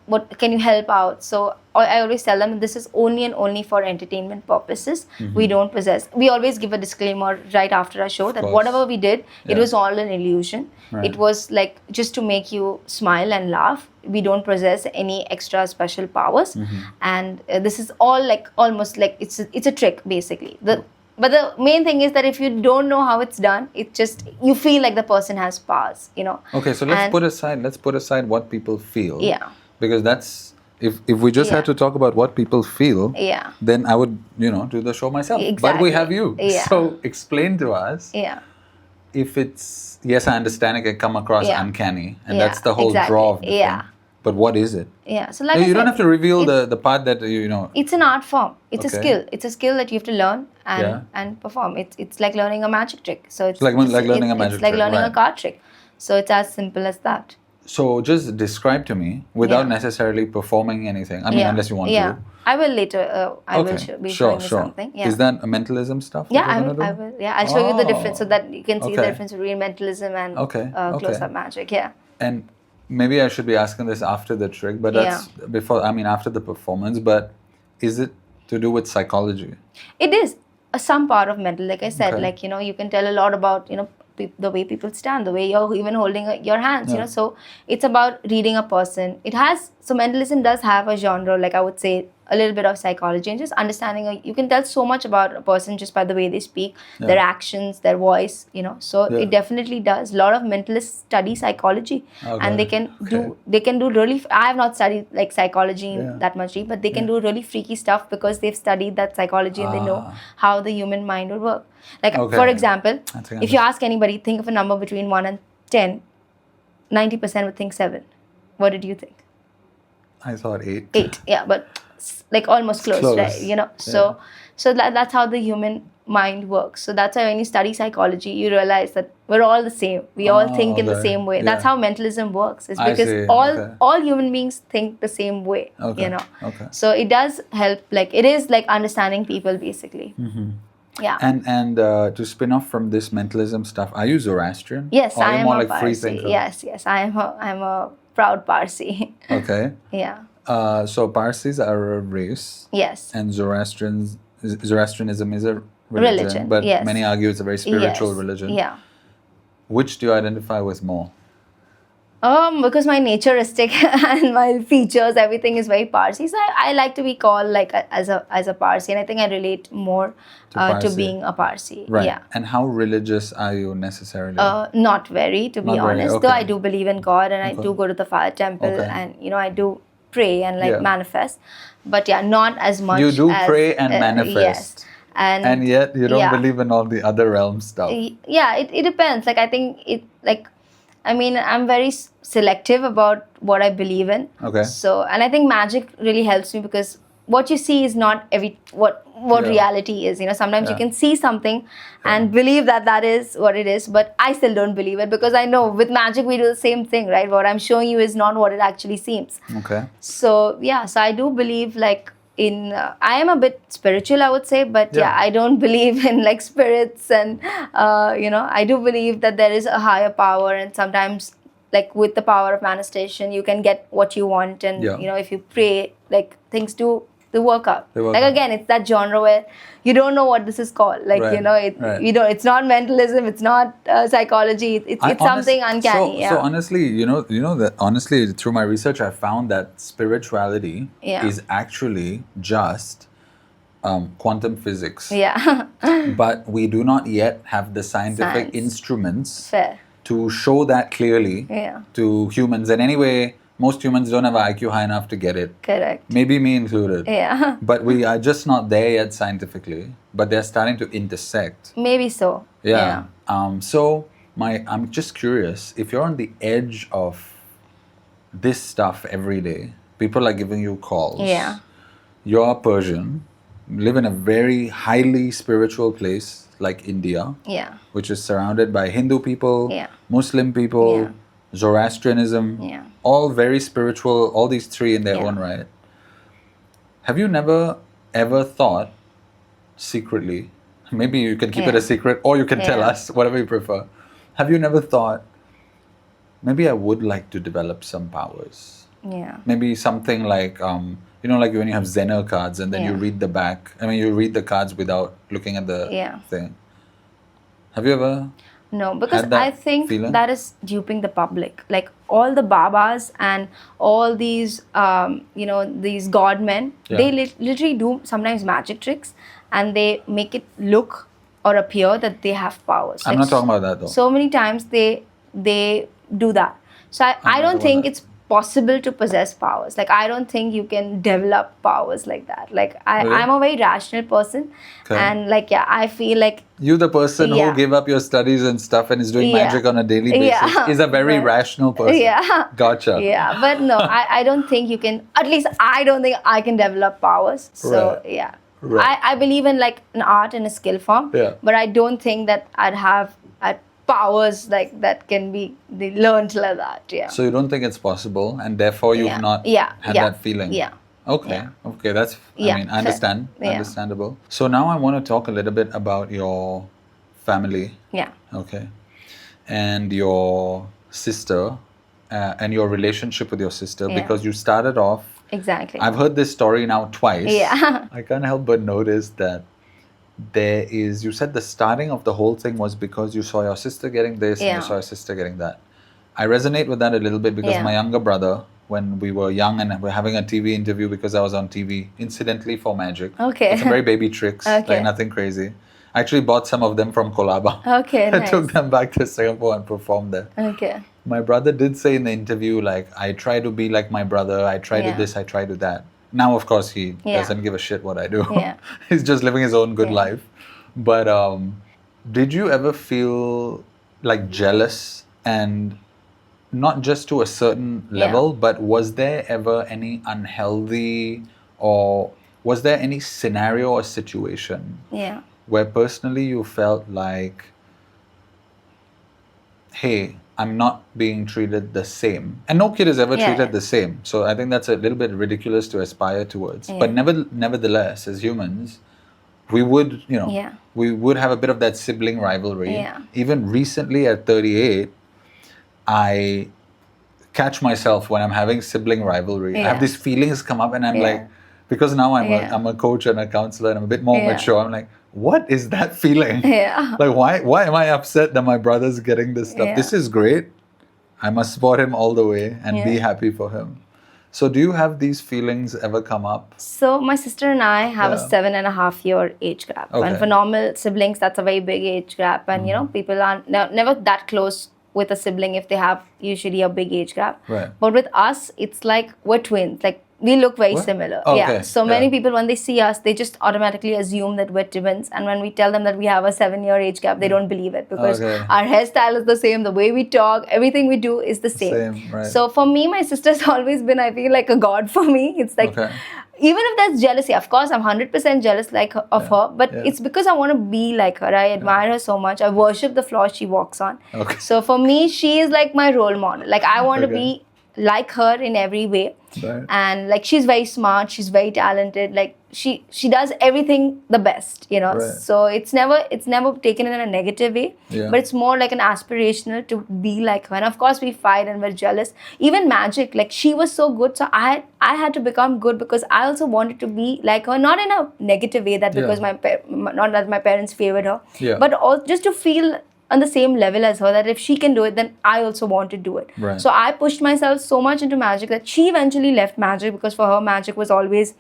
what can you help out? So I always tell them this is only and only for entertainment purposes. We don't possess. We always give a disclaimer right after our show that course. whatever we did, it Yeah. was all an illusion. Right. It was like just to make you smile and laugh. We don't possess any extra special powers, and this is all like almost like it's a trick basically. But the main thing is that if you don't know how it's done, it just you feel like the person has powers, Okay, so let's put aside what people feel. Yeah. Because that's if we just had to talk about what people feel, Yeah. then I would do the show myself. But we Exactly. have you. Yeah. So explain to us Yeah. if it's yes, I understand it can come across Yeah. uncanny, and Yeah, that's the whole exactly. draw of the Yeah. thing. But what is it? Yeah. So like I You said, don't have to reveal the part that it's an art form. It's a Okay. skill. It's a skill that you have to learn and Yeah. and perform. It's like learning a magic trick. So it's like learning a magic It's like trick, learning right. a card trick. So it's as simple as that. So just describe to me without Yeah. necessarily performing anything. I mean, Yeah. unless you want Yeah. to. I will later. I will be showing you sure. something. Yeah. Is that a mentalism stuff? Yeah, that I we're will. gonna I do? will. Yeah, I'll show you the difference so Oh, that you can see the okay. difference between mentalism and Okay, okay. close-up magic. Yeah. And maybe I should be asking this after the trick, but that's before. I mean, after the performance. But is it to do with psychology? It is some part of mental. Like I said, Okay. like you can tell a lot about the way people stand, the way you're even holding your hands. Yeah. So it's about reading a person. So mentalism does have a genre, like I would say a little bit of psychology and just understanding. You can tell so much about a person just by the way they speak, their actions, their voice. So Yeah. it definitely does. A lot of mentalists study psychology, and they can do really. I have not studied like psychology in Yeah. that much deep, but they can do really freaky stuff because they've studied that psychology and they know how the human mind would work. Like Okay. for example, I think if you ask anybody, think of a number between 1 and 10, 90% would think 7. What did you think? I thought 8. 8. Yeah, but like almost close, Close. right? So that's how the human mind works. So that's why when you study psychology, you realize that we're all the same. We all think in the okay. same way. That's Yeah. how mentalism works. It's I because see. all Okay. all human beings think the same way. Okay. Okay. So it does help. Like it is like understanding people basically. Yeah. And to spin off from this mentalism stuff, are you Zoroastrian? Yes, or are I you am more a like free Parsi. thinker? Yes, I'm a proud Parsi. Okay. Yeah. So Parsis are a race, Yes. and Zoroastrianism is a Religion, but yes. many argue it's a very spiritual Yes. religion. Yeah. Which do you identify with more? Because my naturistic and my features, everything is very Parsi. So I like to be called like as a Parsi, and I think I relate more to Parsi. being a Parsi. Right. Yeah. And how religious are you necessarily? Not very, to be Not very, honest. Though okay. I do believe in God, and I Okay. do go to the fire temple, Okay. and I do pray and like Yeah. manifest. But yeah, not as much. You do as, pray and manifest. Yes. And yet you don't yeah. believe in all the other realm stuff. Yeah, it depends. Like I think I'm very selective about what I believe in. Okay. So, and I think magic really helps me because what you see is not what Yeah. reality is. Sometimes you Yeah. can see something and believe that is what it is, but I still don't believe it because I know with magic we do the same thing, right? What I'm showing you is not what it actually seems. Okay. So yeah, so I do believe like in I am a bit spiritual, I would say, but Yeah. I don't believe in like spirits, and I do believe that there is a higher power, and sometimes like with the power of manifestation you can get what you want, and Yeah. if you pray, like things do work out. They work Like out. again, it's that genre where you don't know what this is called, like Right, right. it's not mentalism, it's not psychology, it's something uncanny. So honestly, that honestly through my research I found that spirituality Yeah. is actually just quantum physics. Yeah. But we do not yet have the scientific Science. instruments Fair. to show that clearly Yeah. to humans. And anyway, most humans don't have an IQ high enough to get it. Correct. Maybe me included. Yeah. But we are just not there yet scientifically. But they're starting to intersect. Maybe so. Yeah. So I'm just curious, if you're on the edge of this stuff every day, people are giving you calls. Yeah. You're Persian, live in a very highly spiritual place like India, Yeah. which is surrounded by Hindu people, Yeah. Muslim people, Yeah. Zoroastrianism, Yeah. all very spiritual, all these three in their Yeah. own right. Have you never ever thought secretly, Maybe you can keep it a secret, or you can tell us, whatever you prefer. Have you never thought, maybe I would like to develop some powers? Yeah. Maybe something like, like when you have Zener cards and then you read the back. I mean, you read the cards without looking at the thing. Have you ever? No, because I think feeling? that is duping the public. Like all the babas and all these, these god men, they literally do sometimes magic tricks and they make it look or appear that they have powers. I'm not talking about that though. So many times they do that. So I don't think it's possible to possess powers. Like I don't think you can develop powers like that. Like I'm a very rational person, and I feel like you, the person who gave up your studies and stuff and is doing magic on a daily basis, is a very rational person. Yeah. Gotcha. Yeah, but no, I don't think you can. At least I don't think I can develop powers. So Right. I believe in like an art and a skill form. Yeah. But I don't think that I'd have powers like that can be learned like that. Yeah. So you don't think it's possible, and therefore you've not had that feeling. Yeah. Okay. Yeah. Okay. That's. I mean, I understand. Yeah. Understandable. So now I want to talk a little bit about your family. Yeah. Okay. And your sister, and your relationship with your sister, because you started off. Exactly. I've heard this story now twice. Yeah. I can't help but notice that you said the starting of the whole thing was because you saw your sister getting this and you saw your sister getting that. I resonate with that a little bit because my younger brother, when we were young and we're having a TV interview because I was on TV, incidentally for magic. Okay. It's some very baby tricks, like nothing crazy. I actually bought some of them from Colaba. Okay, I took them back to Singapore and performed there. Okay. My brother did say in the interview, like, I try to be like my brother, I try to this, I try to that. Now, of course, he doesn't give a shit what I do. Yeah. He's just living his own good life. But did you ever feel like jealous, and not just to a certain level, but was there ever any unhealthy, or was there any scenario or situation where personally you felt like, hey, I'm not being treated the same? And no kid is ever treated the same. So I think that's a little bit ridiculous to aspire towards. But nevertheless, as humans, we would, we would have a bit of that sibling rivalry. Yeah. Even recently at 38, I catch myself when I'm having sibling rivalry. I have these feelings come up and I'm like, because now I'm a coach and a counselor and I'm a bit more mature, I'm like, what is that feeling? Yeah. Like, why am I upset that my brother's getting this stuff? This is great. I must support him all the way and be happy for him. So do you have these feelings ever come up? So my sister and I have a 7.5-year age gap. Okay. And for normal siblings, that's a very big age gap. And, people are never that close with a sibling if they have usually a big age gap. Right. But with us, it's like we're twins. Like we look very similar. Okay. Yeah. So many people, when they see us, they just automatically assume that we're twins. And when we tell them that we have a 7-year age gap, they don't believe it because our hairstyle is the same, the way we talk, everything we do is the same. Right. So for me, my sister's always been, I feel, like a god for me. It's like, even if there's jealousy, of course, I'm 100% jealous of her, but it's because I want to be like her. I admire her so much. I worship the floor she walks on. Okay. So for me, she is like my role model. Like I want to be like her in every way. Right. And like she's very smart, she's very talented, like she does everything the best, Right. So it's never taken in a negative way, Yeah. but it's more like an aspirational to be like her. And of course we fight and we're jealous. Even magic, like she was so good, so I had to become good because I also wanted to be like her, not in a negative way that because not that my parents favored her, but all just to feel on the same level as her, that if she can do it, then I also want to do it. Right. So I pushed myself so much into magic that she eventually left magic because for her, magic was always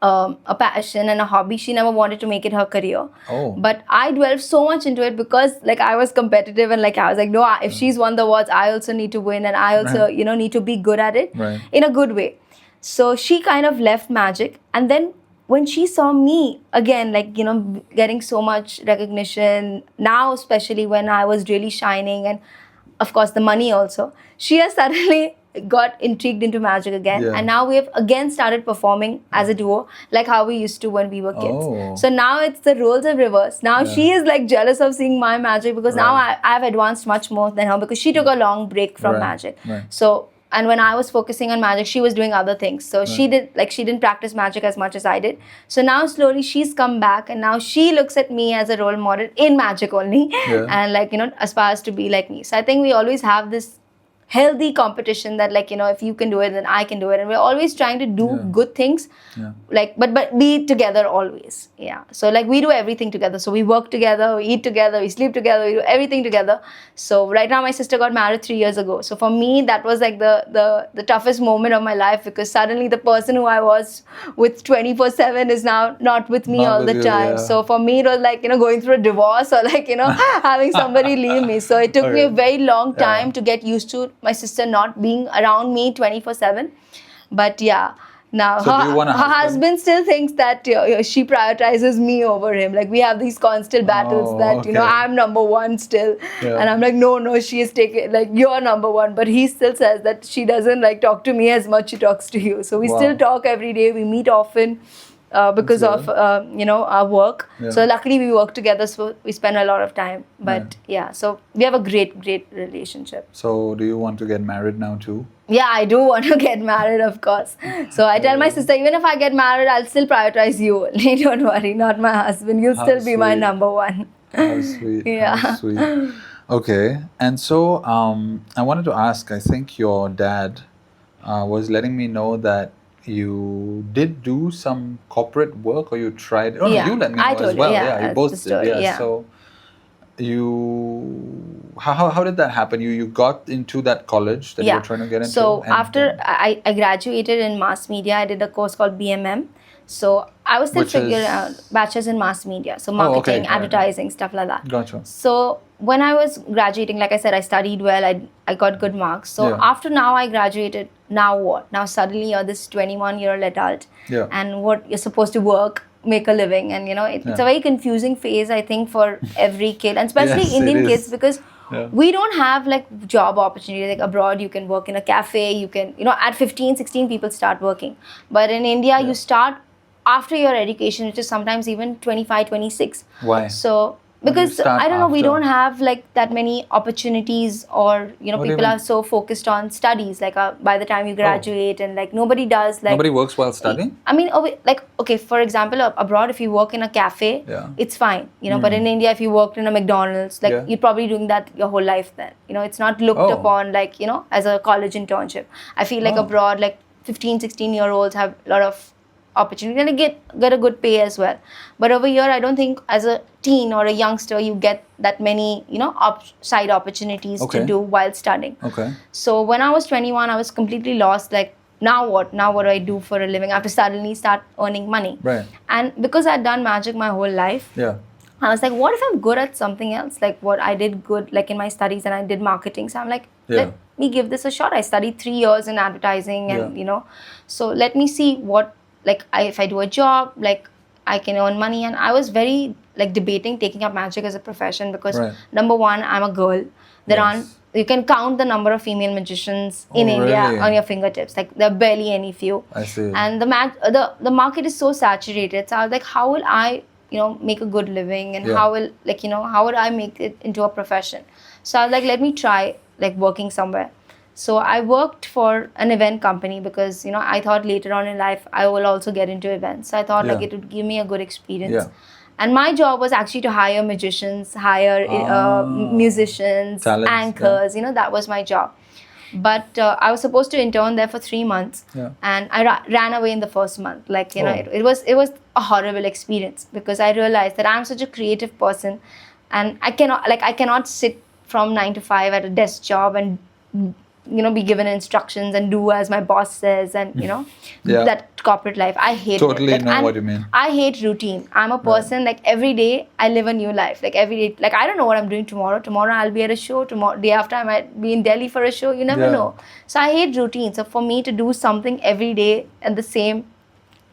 a passion and a hobby. She never wanted to make it her career. Oh. But I dwelled so much into it because like I was competitive and like I was like, no, if she's won the awards, I also need to win and I also, need to be good at it in a good way. So she kind of left magic, and then when she saw me again, like, getting so much recognition, now especially when I was really shining and of course the money also, she has suddenly got intrigued into magic again. And now we have again started performing as a duo, like how we used to when we were kids. Oh. So now it's the roles have reversed. Now she is like jealous of seeing my magic because now I've advanced much more than her because she took a long break from magic. Right. So and when I was focusing on magic, she was doing other things. So she didn't practice magic as much as I did. So now slowly she's come back, and now she looks at me as a role model in magic only, and like, you know, aspires to be like me. So I think we always have this healthy competition that, like, you know, if you can do it, then I can do it, and we're always trying to do good things, like, but be together always. So like, we do everything together. So we work together, we eat together, we sleep together, we do everything together. So right now my sister got married 3 years ago. So for me, that was like the toughest moment of my life, because suddenly the person who I was with 24/7 is now not with me all the time. So for me, it was like, you know, going through a divorce, or like, you know, having somebody leave me. So it took me a very long time to get used to my sister not being around me 24/7. But now So do you want a her husband still thinks that she prioritizes me over him. Like, we have these constant battles that, you know, I'm number one still. And I'm like, no, she is taking, like, you're number one. But he still says that she doesn't like talk to me as much she talks to you. So we still talk every day. We meet often. Because of you know, our work. So luckily we work together, so we spend a lot of time. But so we have a great relationship. So do you want to get married now too? Yeah, I do want to get married, of course. So I tell my sister, even if I get married, I'll still prioritize you only. Don't worry, not my husband. You'll still be my number one. How sweet. How sweet. Okay. And so I wanted to ask, I think your dad was letting me know that you did do some corporate work, or you tried. Oh, no, you let me know as well. You both did. So you, how did that happen? You got into that college that you were trying to get into? So after I graduated in mass media, I did a course called BMM. So I was still figuring out bachelor's in mass media, so marketing, advertising, stuff like that. Gotcha. So when I was graduating, like I said, I studied well, I got good marks. So after now I graduated, now what? Now suddenly you're this 21-year-old adult, and what you're supposed to work, make a living, and you know, it's a very confusing phase, I think, for every kid, and especially Indian kids, because we don't have like job opportunities. Like abroad, you can work in a cafe, you can, you know, at 15, 16 people start working. But in India, you start after your education, which is sometimes even 25, 26. Why? So, because I don't know, we don't have like that many opportunities, or, you know, people are so focused on studies. Like by the time you graduate, and like nobody does, like, nobody works while studying? I mean, like, okay, for example, abroad, if you work in a cafe, it's fine, you know, but in India, if you worked in a McDonald's, like, you're probably doing that your whole life then. You know, it's not looked upon like, you know, as a college internship. I feel like abroad, like 15, 16-year-olds have a lot of opportunity, and get a good pay as well. But over here, I don't think as a teen or a youngster you get that many, you know, side opportunities to do while studying. So when I was 21, I was completely lost. Like, now what do I do for a living? I have to suddenly start earning money. And because I'd done magic my whole life, I was like, what if I'm good at something else? Like what I did good, like in my studies, and I did marketing. So I'm like, let me give this a shot. I studied 3 years in advertising, and you know, so let me see what, like, if I do a job, like, I can earn money. And I was very like debating taking up magic as a profession, because number one, I'm a girl. There aren't, you can count the number of female magicians in India on your fingertips. Like, there are barely any few. I see. And the market is so saturated. So I was like, how will I, you know, make a good living, and how will, like, you know, how would I make it into a profession? So I was like, let me try like working somewhere. So I worked for an event company, because, you know, I thought later on in life I will also get into events. So I thought like it would give me a good experience. And my job was actually to hire magicians, hire musicians, anchors, you know, that was my job. But I was supposed to intern there for 3 months, and I ran away in the first month. Like, you know, it was a horrible experience, because I realized that I'm such a creative person, and I cannot sit from 9 to 5 at a desk job and, you know, be given instructions and do as my boss says, and, you know, that corporate life. I hate totally it. Like, know what you mean. I hate routine. I'm a person, like, every day I live a new life. Like, every day, like, I don't know what I'm doing tomorrow. Tomorrow I'll be at a show. Day after I might be in Delhi for a show. You never know. So I hate routine. So for me to do something every day at the same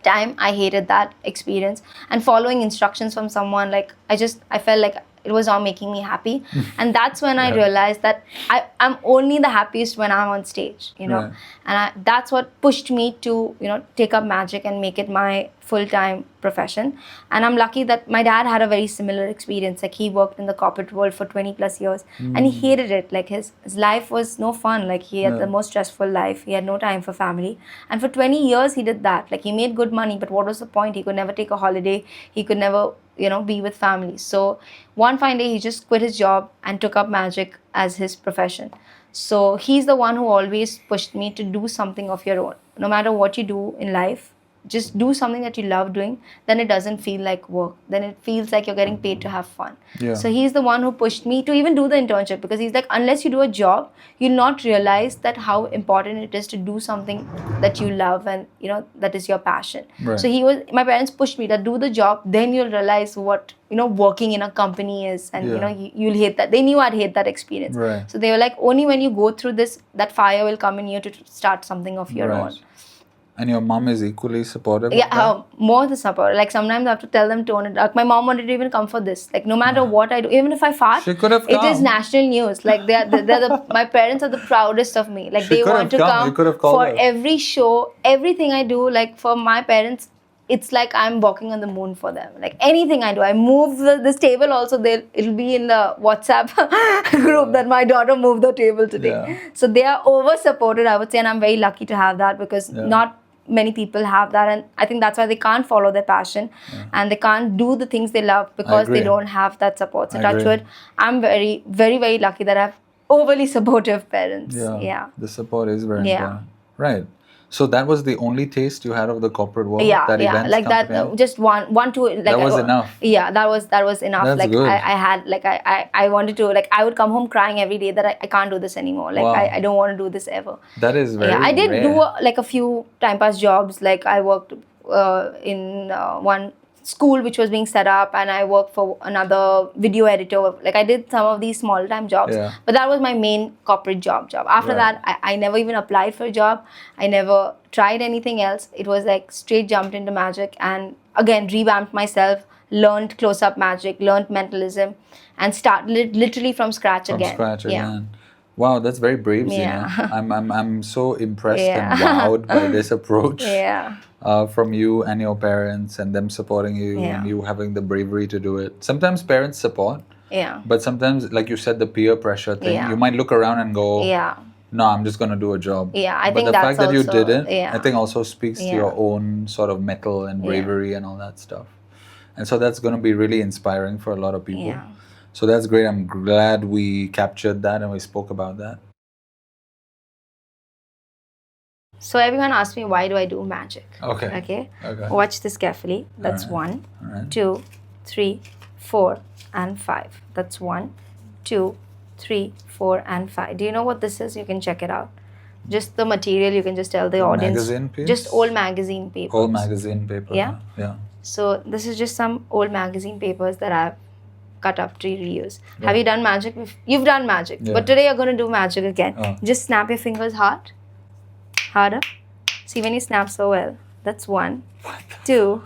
time, I hated that experience. And following instructions from someone, like, I felt like it was not making me happy. And that's when I realized that I'm only the happiest when I'm on stage, you know. And that's what pushed me to, you know, take up magic and make it my full-time profession, and I'm lucky that my dad had a very similar experience. Like he worked in the corporate world for 20 plus years and he hated it. Like his life was no fun. Like he had the most stressful life. He had no time for family, and for 20 years he did that. Like he made good money, but what was the point? He could never take a holiday. He could never be with family. So one fine day he just quit his job and took up magic as his profession. So he's the one who always pushed me to do something of your own. No matter what you do in life, just do something that you love doing. Then it doesn't feel like work. Then it feels like you're getting paid to have fun. Yeah. So he's the one who pushed me to even do the internship, because he's like, unless you do a job, you'll not realize that how important it is to do something that you love and that is your passion. Right. So my parents pushed me to do the job. Then you'll realize what working in a company is, and you'll hate that. They knew I'd hate that experience. Right. So they were like, only when you go through this, that fire will come in you to start something of your own. And your mom is equally supportive? Yeah, more the support. Like sometimes I have to tell them tone it. Like my mom wanted to even come for this. Like no matter what I do, even if I fart, she could have come. It is national news. Like my parents are the proudest of me. Like they want to come for every show, everything I do. Like for my parents, it's like I'm walking on the moon for them. Like anything I do, I move this table also. It'll be in the WhatsApp group that my daughter moved the table today. Yeah. So they are over supported, I would say, and I'm very lucky to have that, because not many people have that, and I think that's why they can't follow their passion and they can't do the things they love because they don't have that support. So touch wood, I'm very, very, very lucky that I have overly supportive parents. Yeah. The support is very important. Right. So that was the only taste you had of the corporate world? That events like company? that. Just one, two. Like that was enough. Yeah, that was enough. That's like good. I had, like I wanted to, like I would come home crying every day that I can't do this anymore. Like I don't want to do this ever. That is very I did rare. do a few time pass jobs. Like I worked in one school which was being set up, and I worked for another video editor. Like I did some of these small time jobs, but that was my main corporate job. After that, I never even applied for a job. I never tried anything else. It was like straight jumped into magic, and again revamped myself, learned close-up magic, learned mentalism, and started literally from scratch again. From scratch again. Wow, that's very brave, Zenia. I'm so impressed and wowed by this approach. From you and your parents, and them supporting you, and you having the bravery to do it. Sometimes parents support, but sometimes, like you said, the peer pressure thing, you might look around and go, no, I'm just going to do a job. I but think the that's fact that you also, did it, I think also speaks to your own sort of mettle and bravery and all that stuff. And so that's going to be really inspiring for a lot of people. So that's great. I'm glad we captured that and we spoke about that. So everyone asks me, why do I do magic? Okay. Watch this carefully. That's 1, 2, 3, 4, and 5. That's 1, 2, 3, 4, and 5. Do you know what this is? You can check it out. Just the material, you can just tell the audience. Magazine piece? Just old magazine papers. Old magazine paper. Yeah? Yeah. So this is just some old magazine papers that I've cut up to reuse. Have you done magic? You've done magic. But today you're going to do magic again. Just snap your fingers hard. Harder. See, when you snap so well. That's 1, 2,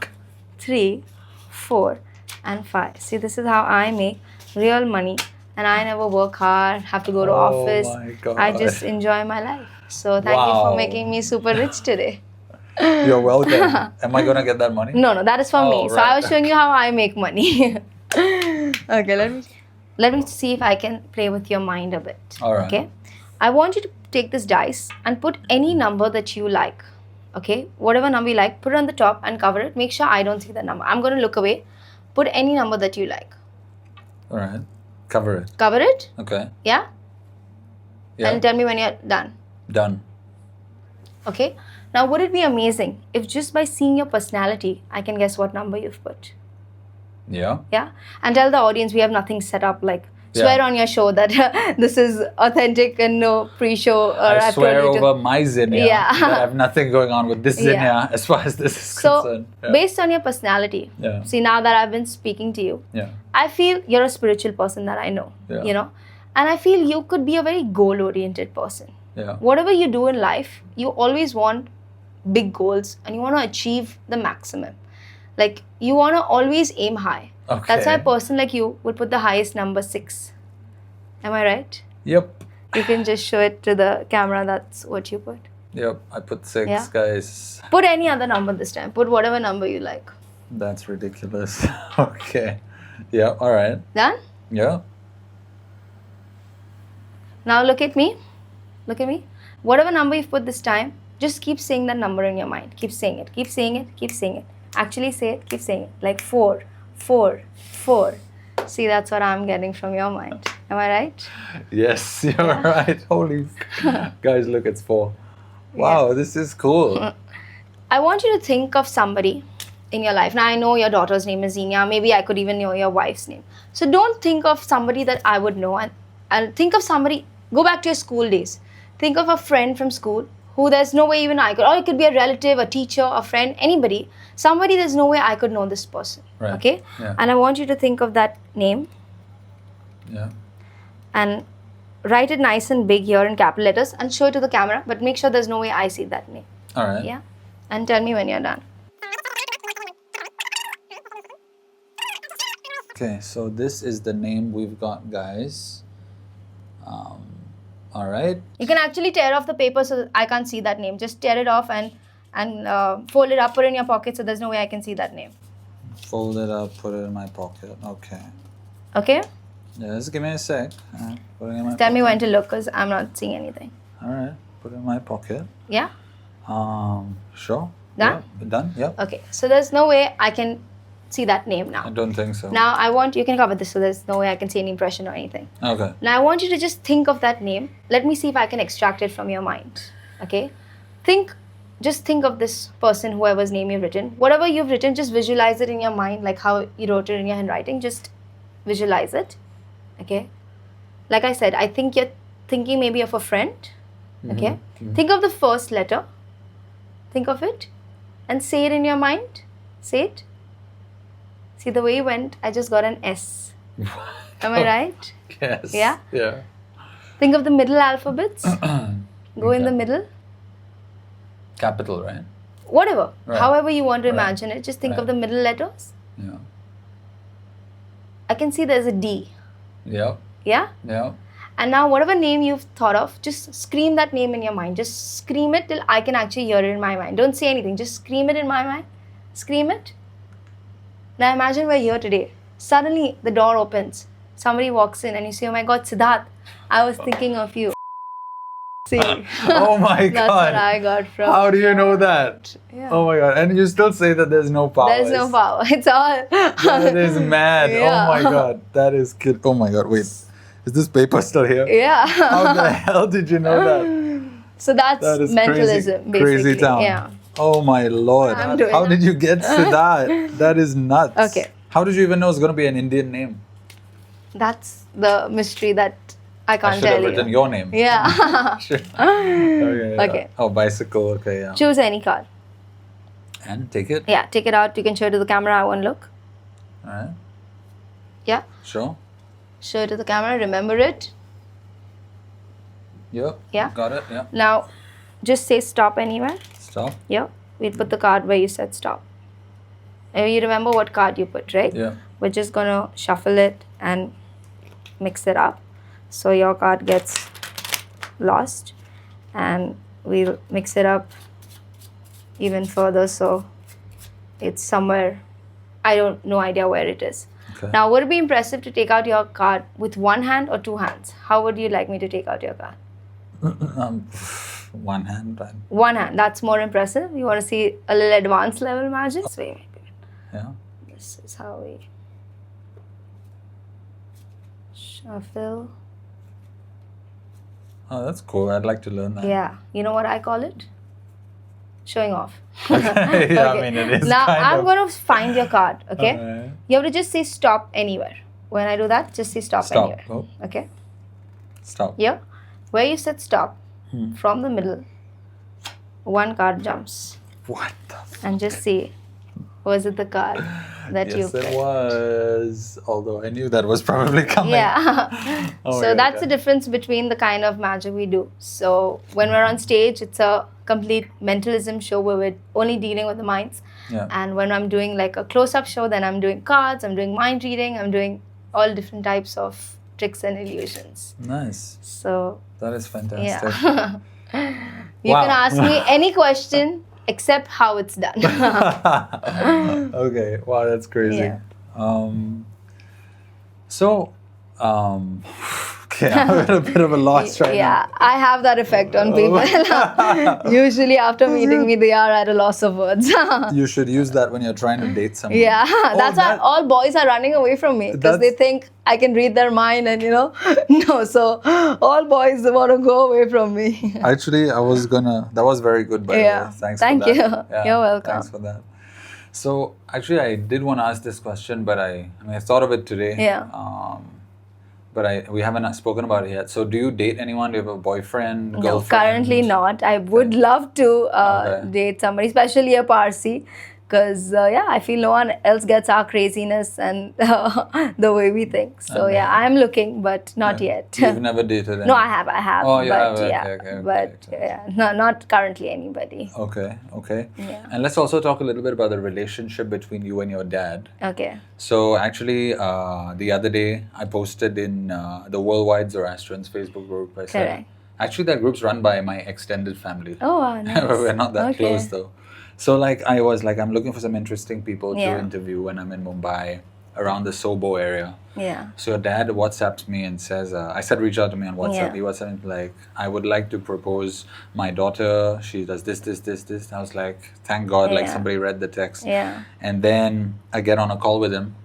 3, 4, and 5. See, this is how I make real money. And I never work hard, have to go to office. My God. I just enjoy my life. So thank you for making me super rich today. You're welcome. Am I going to get that money? No, that is for me. So I was showing you how I make money. Okay, let me see if I can play with your mind a bit. All right. Okay. I want you to take this dice and put any number that you like. Okay, whatever number you like, put it on the top and cover it. Make sure I don't see the number. I'm going to look away. Put any number that you like. All right. Cover it. Cover it? Okay. Yeah? And tell me when you're done. Done. Okay. Now, would it be amazing if just by seeing your personality, I can guess what number you've put? Yeah. Yeah? And tell the audience we have nothing set up, like swear on your show that this is authentic and no pre-show. Or I swear over my Zenia that I have nothing going on with this Zenia as far as this is concerned. Based on your personality, see, now that I've been speaking to you, I feel you're a spiritual person that I know, you know, and I feel you could be a very goal-oriented person. Whatever you do in life, you always want big goals and you want to achieve the maximum. Like, you want to always aim high. That's why a person like you would put the highest number 6. Am I right? Yep. You can just show it to the camera. That's what you put. Yep, I put 6, Yeah. guys. Put any other number this time. Put whatever number you like. That's ridiculous. Okay. Yeah, all right. Done? Yeah. Now look at me. Look at me. Whatever number you've put this time, just keep saying that number in your mind. Keep saying it. Keep saying it. Keep saying it. Actually say it. Keep saying it. Like 4, 4, 4. See, that's what I'm getting from your mind. Am I right? Yes, you're right. Holy. Guys, look, it's 4. Wow, this is cool. I want you to think of somebody in your life. Now, I know your daughter's name is Zenia. Maybe I could even know your wife's name. So don't think of somebody that I would know. And think of somebody, go back to your school days. Think of a friend from school who there's no way even I could, or it could be a relative, a teacher, a friend, anybody. Somebody there's no way I could know this person. Right. Okay? Yeah. And I want you to think of that name Yeah. and write it nice and big here in capital letters and show it to the camera, but make sure there's no way I see that name. All right. Yeah? And tell me when you're done. Okay, so this is the name we've got, guys. All right. You can actually tear off the paper so I can't see that name. Just tear it off and fold it up, put it in your pocket so there's no way I can see that name. Fold it up, put it in my pocket. Okay. Okay? Yeah, just give me a sec. Put it in my Tell me pocket. when to look because I'm not seeing anything. All right. Put it in my pocket. Yeah? Sure. Done? Yeah, done? Yep. Okay. So there's no way I can see that name I now. don't think so. Now I want, you can cover this so there's no way I can see any impression or anything. Okay. Now I want you to just think of that name. Let me see if I can extract it from your mind. Okay? Just think of this person, whoever's name you've written. Whatever you've written, just visualize it in your mind, like how you wrote it in your handwriting. Just visualize it. Okay? Like I said, I think you're thinking maybe of a friend. Okay? Think of the first letter. Think of it. And say it in your mind. Say it. See the way you went, I just got an S. Am I right? Yes. Yeah? Yeah. Think of the middle alphabets. Go in the middle. Capital, right? Whatever. Right. However you want to Right. imagine it. Just think Right. of the middle letters. Yeah. I can see there's a D. Yep. Yeah? Yep. And now whatever name you've thought of, just scream that name in your mind. Just scream it till I can actually hear it in my mind. Don't say anything. Just scream it in my mind. Scream it. Now imagine we're here today. Suddenly the door opens. Somebody walks in and you say, oh my God, Siddharth, I was thinking of you. See, Oh my that's God. what I got from. How do you know that? Yeah. Oh my God. And you still say that there's no power. There's no power. It's all. That is mad. Yeah. Oh my God. That is kid. Oh my God. Wait. Is this paper still here? Yeah. How the hell did you know that? So that's That is mentalism, crazy, basically. crazy town. Yeah. Oh my Lord. I'm doing How that. did you get to that? That is nuts. Okay. How did you even know it's going to be an Indian name? That's the mystery that I I can't should have tell written you. your name. Yeah. Sure. Okay. Yeah. Okay. Oh, bicycle. Okay, yeah. Choose any card. And take it. Yeah, take it out. You can show it to the camera. I won't look. All right. Yeah. Sure. Show it to the camera. Remember it. Yep. Yeah. Got it. Yeah. Now, just say stop anywhere. Stop. Yeah. We'll put the card where you said stop. You remember what card you put, right? Yeah. We're just going to shuffle it and mix it up. So your card gets lost. And we'll mix it up even further so it's somewhere, no idea where it is. Okay. Now, would it be impressive to take out your card with one hand or two hands? How would you like me to take out your card? One hand. Right? One hand. That's more impressive. You want to see a little advanced level magic? This way, maybe. Yeah. This is how we shuffle. Oh, that's cool. I'd like to learn that. Yeah. You know what I call it? Showing off. Okay. Yeah, I mean, it is Now, kind I'm of. going to find your card, okay? Alright. You have to just say stop anywhere. When I do that, just say stop, Stop. anywhere. Oh, Okay? stop. Yeah? Where you said stop, from the middle, one card jumps. What the f- And just say, was it the card that you Yes, it picked? was. Although I knew that was probably coming. Yeah. Oh my So God, that's okay. the difference between the kind of magic we do. So when we're on stage, it's a complete mentalism show where we're only dealing with the minds. Yeah. And when I'm doing like a close-up show, then I'm doing cards, I'm doing mind reading, I'm doing all different types of tricks and illusions. Nice. So That is fantastic. yeah. You Wow. can ask me any question except how it's done. Okay. Wow, that's crazy. Yeah. So, okay, I'm at a bit of a loss right Yeah, I have that effect on people. Usually after meeting me, they are at a loss of words. now. You should use that when you're trying to date someone. Yeah, Oh, that's why all boys are running away from me because they That's- think I can read their mind and no. So all boys want to go away from me. Actually, that was very good, by the Yeah. way. Thanks Thank for that. you. You're welcome. Thanks for that. So, actually, I did want to ask this question, but I thought of it today. Yeah. But we haven't spoken about it yet. So, do you date anyone? Do you have a boyfriend, No, girlfriend? currently not. I would love to Okay. date somebody, especially a Parsi, because I feel no one else gets our craziness and the way we think. So Okay. I'm looking, but not yet. You've never dated anyone? No, I have. Oh, you but have, okay, but no, not currently anybody. Okay. Yeah. And let's also talk a little bit about the relationship between you and your dad. Okay. So actually, the other day I posted in the Worldwide Zoroastrians Facebook group. I said, Correct. actually, that group's run by my extended family. Oh, wow, nice. We're not that Okay. close though. So I was like, I'm looking for some interesting people to Yeah. interview when I'm in Mumbai, around the Sobo area. Yeah. So your dad WhatsApps me and says, I said, reach out to me on WhatsApp. Yeah. He WhatsApped me like, I would like to propose my daughter. She does this. I was like, thank God, like Yeah. somebody read the text. Yeah. And then I get on a call with him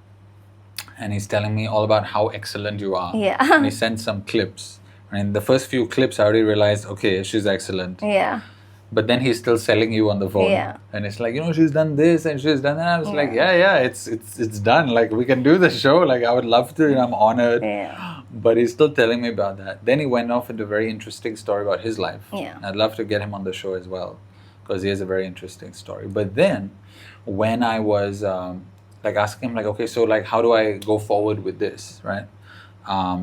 and he's telling me all about how excellent you are. Yeah. And he sent some clips. And the first few clips, I already realized, okay, she's excellent. Yeah. But then he's still selling you on the phone. Yeah. And it's like, she's done this and she's done that. I was like, it's done. Like, we can do the show. Like, I would love to. I'm honored. Yeah. But he's still telling me about that. Then he went off into a very interesting story about his life. Yeah. And I'd love to get him on the show as well because he has a very interesting story. But then when I was asking him, like, okay, so like, how do I go forward with this, right?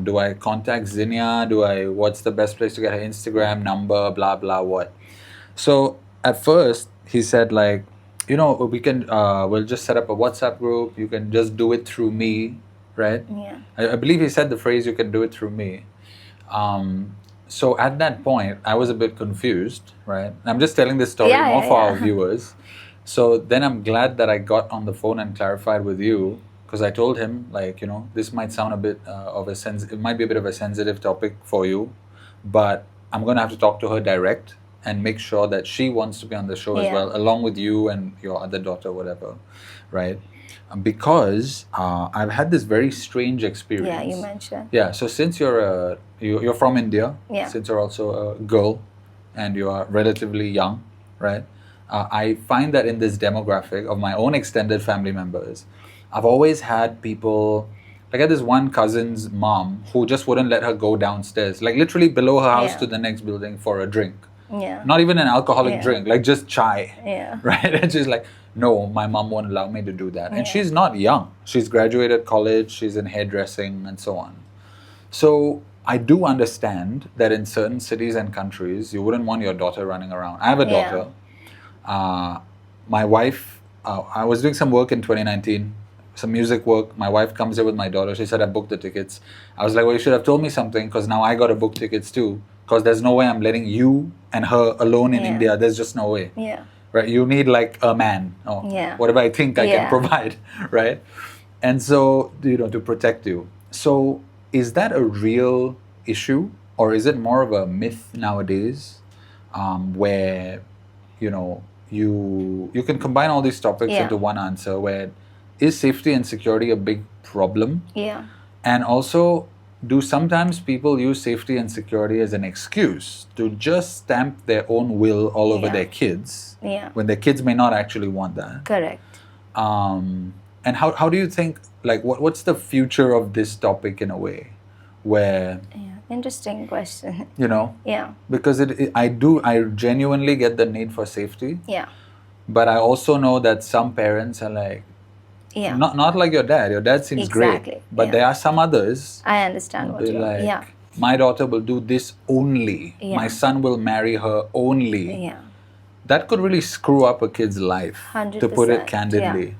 Do I contact Zenia? What's the best place to get her Instagram number, blah, blah, what? So at first he said like, we can, we'll just set up a WhatsApp group. You can just do it through me, right? Yeah. I believe he said the phrase, you can do it through me. So at that point, I was a bit confused, right? I'm just telling this story more for our viewers. So then I'm glad that I got on the phone and clarified with you because I told him like, this might sound a bit it might be a bit of a sensitive topic for you, but I'm going to have to talk to her direct and make sure that she wants to be on the show as well, along with you and your other daughter, whatever, right? Because I've had this very strange experience. Yeah, you mentioned. Yeah, so since you're from India, Yeah. since you're also a girl and you are relatively young, right? I find that in this demographic of my own extended family members, I've always had people, like I had this one cousin's mom who just wouldn't let her go downstairs, like literally below her house to the next building for a drink. Yeah. Not even an alcoholic drink, like just chai. Yeah. Right? And she's like, no, my mom won't allow me to do that. And she's not young. She's graduated college, she's in hairdressing and so on. So I do understand that in certain cities and countries, you wouldn't want your daughter running around. I have a daughter. My wife, I was doing some work in 2019, some music work. My wife comes here with my daughter. She said, I booked the tickets. I was like, well, you should have told me something because now I got to book tickets too. Because there's no way I'm letting you and her alone in India. There's just no way. Yeah. Right? You need like a man or whatever I think I can provide. Right? And so, to protect you. So is that a real issue or is it more of a myth nowadays where, you can combine all these topics into one answer where is safety and security a big problem? Yeah. And also, do sometimes people use safety and security as an excuse to just stamp their own will all over their kids when their kids may not actually want that? Correct. And how do you think, like, what's the future of this topic in a way where, Interesting question. Yeah. Because I genuinely get the need for safety. Yeah. But I also know that some parents are like, not like your dad. Your dad seems great. But there are some others. I understand what you're like, my daughter will do this only. My son will marry her only. Yeah. That could really screw up a kid's life, 100%, to put it candidly.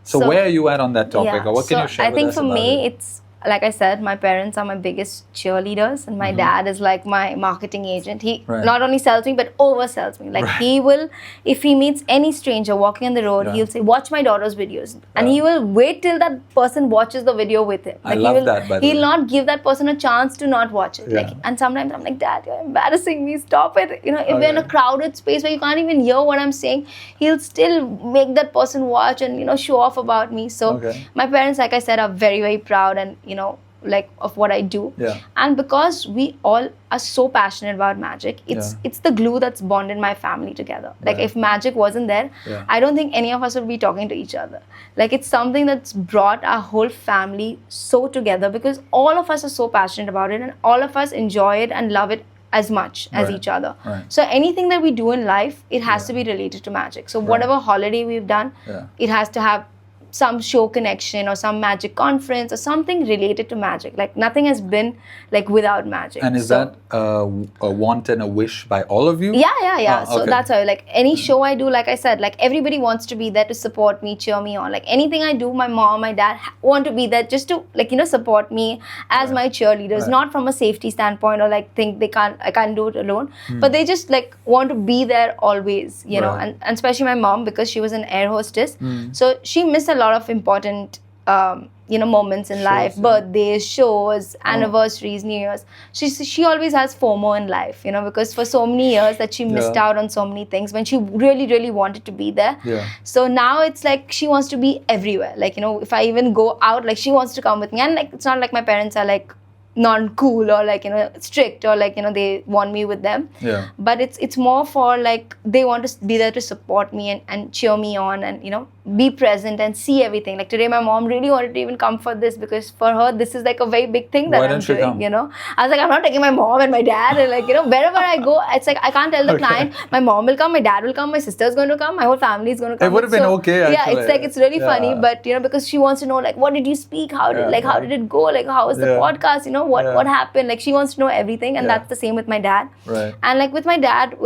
So where are you at on that topic? Or what can you share I with think us for about me, it? it's like I said, my parents are my biggest cheerleaders, and my dad is like my marketing agent. He not only sells me, but oversells me. Like he will, if he meets any stranger walking on the road, he'll say, "Watch my daughter's videos," and he will wait till that person watches the video with him. Like I love that. By the he'll way. not give that person a chance to not watch it. Like, and sometimes I'm like, "Dad, you're embarrassing me. Stop it." You know, if we're in a crowded space where you can't even hear what I'm saying, he'll still make that person watch and show off about me. So my parents, like I said, are very, very proud and like of what I do. And because we all are so passionate about magic, it's the glue that's bonded my family together. Like if magic wasn't there, I don't think any of us would be talking to each other. Like it's something that's brought our whole family so together because all of us are so passionate about it and all of us enjoy it and love it as much as each other. So anything that we do in life, it has to be related to magic. So whatever holiday we've done, it has to have some show connection or some magic conference or something related to magic. Like nothing has been like without magic. And is that a want and a wish by all of you? Yeah. So that's how, like any show I do, like I said, like everybody wants to be there to support me, cheer me on. Like anything I do, my mom, my dad want to be there just to like, support me as my cheerleaders, not from a safety standpoint or like think I can't do it alone, but they just like want to be there always, you know, and especially my mom because she was an air hostess. So she missed a lot of important moments in life, birthdays, shows, anniversaries, New Year's. She always has FOMO in life, because for so many years that she missed out on so many things when she really, really wanted to be there. So now it's like she wants to be everywhere. Like, if I even go out, like she wants to come with me. And like it's not like my parents are like non-cool or like strict or like they want me with them, but it's more for like they want to be there to support me and cheer me on and be present and see everything. Like today my mom really wanted to even come for this because for her this is like a very big thing that I'm doing. I was like, I'm not taking my mom and my dad and like wherever I go, it's like I can't tell the client my mom will come, my dad will come, my sister's going to come, my whole family is going to come. It would have been okay actually. Yeah, it's like it's really funny, but because she wants to know like what did you speak, how did it go, like how was the podcast, what happened, like she wants to know everything. And that's the same with my dad. And like with my dad,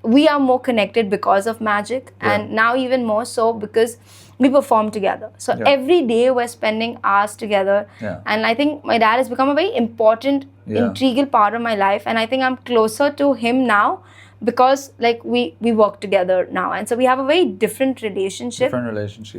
we are more connected because of magic, and now even more so because we perform together. So every day we're spending hours together, and I think my dad has become a very important, integral part of my life, and I think I'm closer to him now because like we work together now, and so we have a very different relationship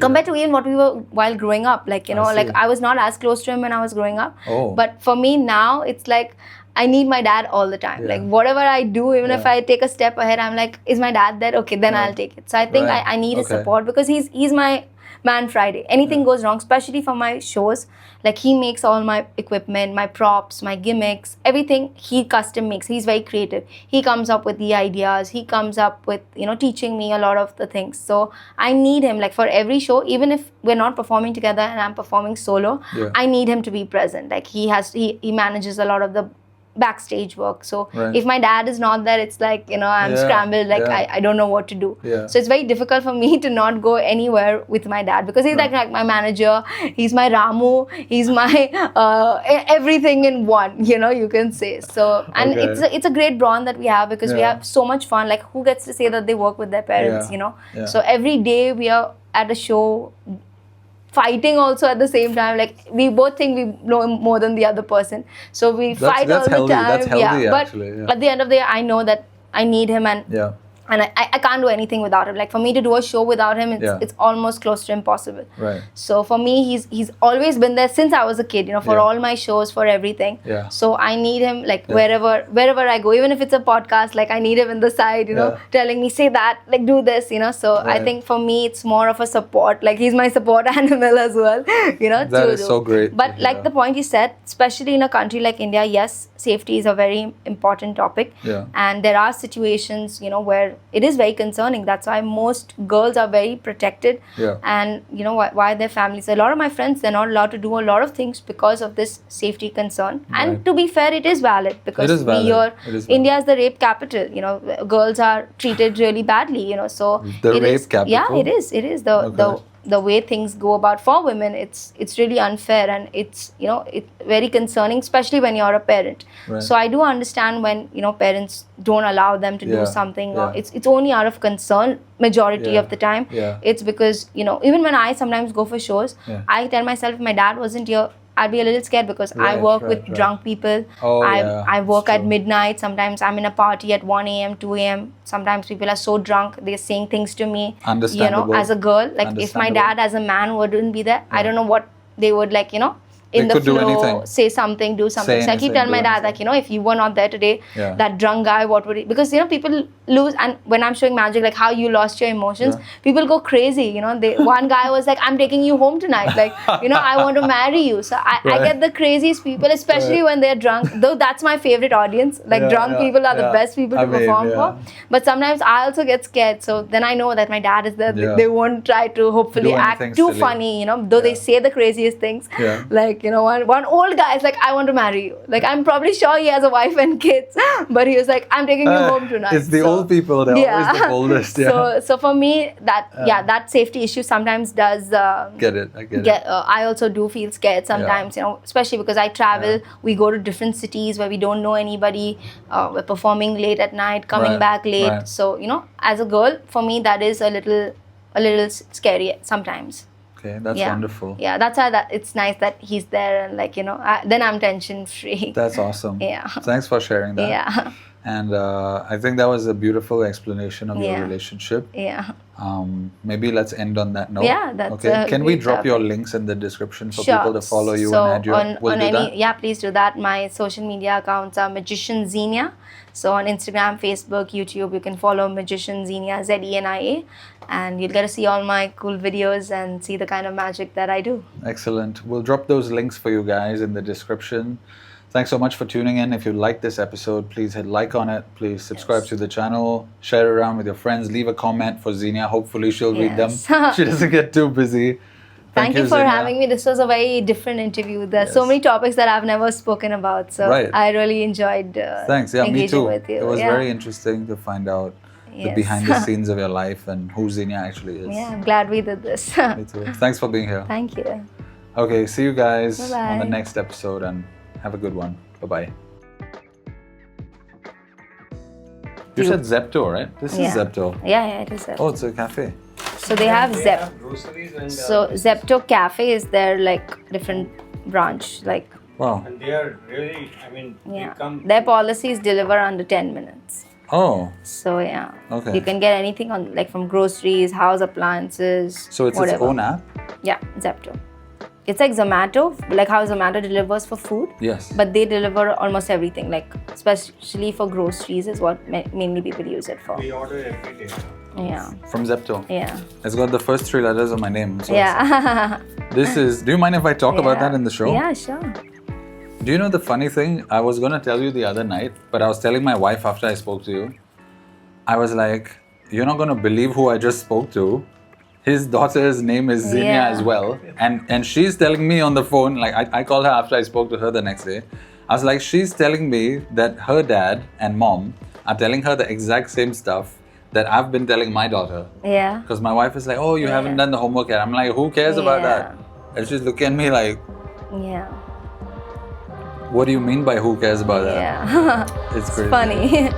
compared to even what we were while growing up. Like like I was not as close to him when I was growing up, but for me now it's like I need my dad all the time. Like whatever I do, even if I take a step ahead, I'm like, is my dad there? Okay, then I'll take it. So I think I need his support because he's my man Friday. Anything goes wrong, especially for my shows, like he makes all my equipment, my props, my gimmicks, everything he custom makes. He's very creative. He comes up with the ideas. He comes up with, teaching me a lot of the things. So I need him like for every show, even if we're not performing together and I'm performing solo, I need him to be present. Like he manages a lot of the backstage work. So if my dad is not there, it's like, I'm scrambled, like I don't know what to do. So it's very difficult for me to not go anywhere with my dad because he's like my manager, he's my Ramu, he's my everything in one, you can say. So, and it's a great bond that we have because we have so much fun. Like who gets to say that they work with their parents, So every day we are at a show, fighting also at the same time. Like we both think we know more than the other person, so we fight all the time. That's healthy, actually. But at the end of the day, I know that I need him, and I can't do anything without him. Like for me to do a show without him, it's almost close to impossible. So for me, he's always been there since I was a kid, for all my shows, for everything. So I need him like wherever I go, even if it's a podcast, like I need him in the side, telling me say that, like do this, So I think for me, it's more of a support. Like he's my support animal as well, That is so great. But like the point you said, especially in a country like India, yes, safety is a very important topic. And there are situations, where it is very concerning. That's why most girls are very protected. And why their families, a lot of my friends, they're not allowed to do a lot of things because of this safety concern. And to be fair, it is valid because India is the rape capital. Girls are treated really badly. So the rape capital. Yeah, it is. It is the way things go about for women. It's really unfair, and it's it's very concerning, especially when you're a parent. So I do understand when parents don't allow them to do something, or it's only out of concern majority of the time. It's because even when I sometimes go for shows, I tell myself if my dad wasn't here, I'd be a little scared because I Right, work right, with right. drunk people. Oh, yeah, I work it's at true. midnight. Sometimes I'm in a party at 1 a.m., 2 a.m. Sometimes people are so drunk, they're saying things to me. Understandable. As a girl, like if my Understandable. dad as a man wouldn't be there, I don't know what they would like, They in the could do flow, anything. say something, do something. Say So I keep anything, telling do my dad, anything. like, if you were not there today, Yeah. that drunk guy, what would he? Because people lose, and when I'm showing magic, like how you lost your emotions, Yeah. people go crazy. One guy was like, "I'm taking you home tonight. Like, I want to marry you." So I Right. get the craziest people, especially Right. when they're drunk. Though that's my favorite audience. Like Yeah, drunk yeah, people are the yeah. best people to I mean, perform yeah. for. But sometimes I also get scared. So then I know that my dad is there. Yeah. They won't try to hopefully Do anything act too silly. funny. Though they Yeah. say the craziest things. Yeah. Like one old guy is like, "I want to marry you." Like I'm probably sure he has a wife and kids, but he was like, "I'm taking you home tonight." It's the old people. They're always the boldest. Yeah. So for me, that safety issue sometimes does. Get it. I get it. I also do feel scared sometimes, especially because I travel. We go to different cities where we don't know anybody. We're performing late at night, coming Right, back late. right. So as a girl, for me, that is a little scary sometimes. Okay, that's Yeah. wonderful. Yeah, that's why it's nice that he's there, and then I'm tension free. That's awesome. Yeah. Thanks for sharing that. Yeah. And I think that was a beautiful explanation of your Yeah. relationship. Yeah. Maybe let's end on that note. Yeah, that's okay. a Can we great drop your topic. links in the description for Sure. people to follow you so and add your? on, We'll on do any, that. Yeah, please do that. My social media accounts are Magician Zenia. So on Instagram, Facebook, YouTube, you can follow Magician Zenia, Zenia, and you'll get to see all my cool videos and see the kind of magic that I do. Excellent. We'll drop those links for you guys in the description. Thanks so much for tuning in. If you like this episode, please hit like on it. Please subscribe Yes. to the channel. Share it around with your friends. Leave a comment for Zenia. Hopefully she'll read them. Yes. She doesn't get too busy. Thank you for Zenia. having me. This was a very different interview. There's so Yes. many topics that I've never spoken about. So Right. I really enjoyed Thanks. Yeah, me engaging too. with you. It was Yeah. very interesting to find out the Yes. behind the scenes of your life and who Zenia actually is. Yeah, I'm glad we did this. Me too. Thanks for being here. Thank you. Okay, see you guys Bye-bye. on the next episode and have a good one. Bye-bye. You said Zepto, right? This is Zepto. Yeah, it is Zepto. Oh, it's a cafe. So they have groceries and So Zepto Cafe is their different branch. Wow. and they are really, Yeah, they come. their policy is deliver under 10 minutes. Oh, So yeah, Okay. you can get anything on from groceries, house appliances. so it's whatever. its own app? Yeah, Zepto. It's like Zomato, like how Zomato delivers for food. Yes. But they deliver almost everything, especially for groceries is what mainly people use it for. We order every day. Yeah, From Zepto. yeah, It's got the first 3 letters of my name. So yeah. This is. Do you mind if I talk about Yeah. that in the show? Yeah, sure. Do you know the funny thing? I was going to tell you the other night, but I was telling my wife after I spoke to you. I was like, you're not going to believe who I just spoke to. His daughter's name is Zenia Yeah. as well. And she's telling me on the phone, like I called her after I spoke to her the next day. I was like, she's telling me that her dad and mom are telling her the exact same stuff that I've been telling my daughter. Yeah. Because my wife is like, oh, you haven't done the homework yet. I'm like, who cares about that? And she's looking at me like, Yeah. what do you mean by who cares about that? Yeah. It's crazy. Funny.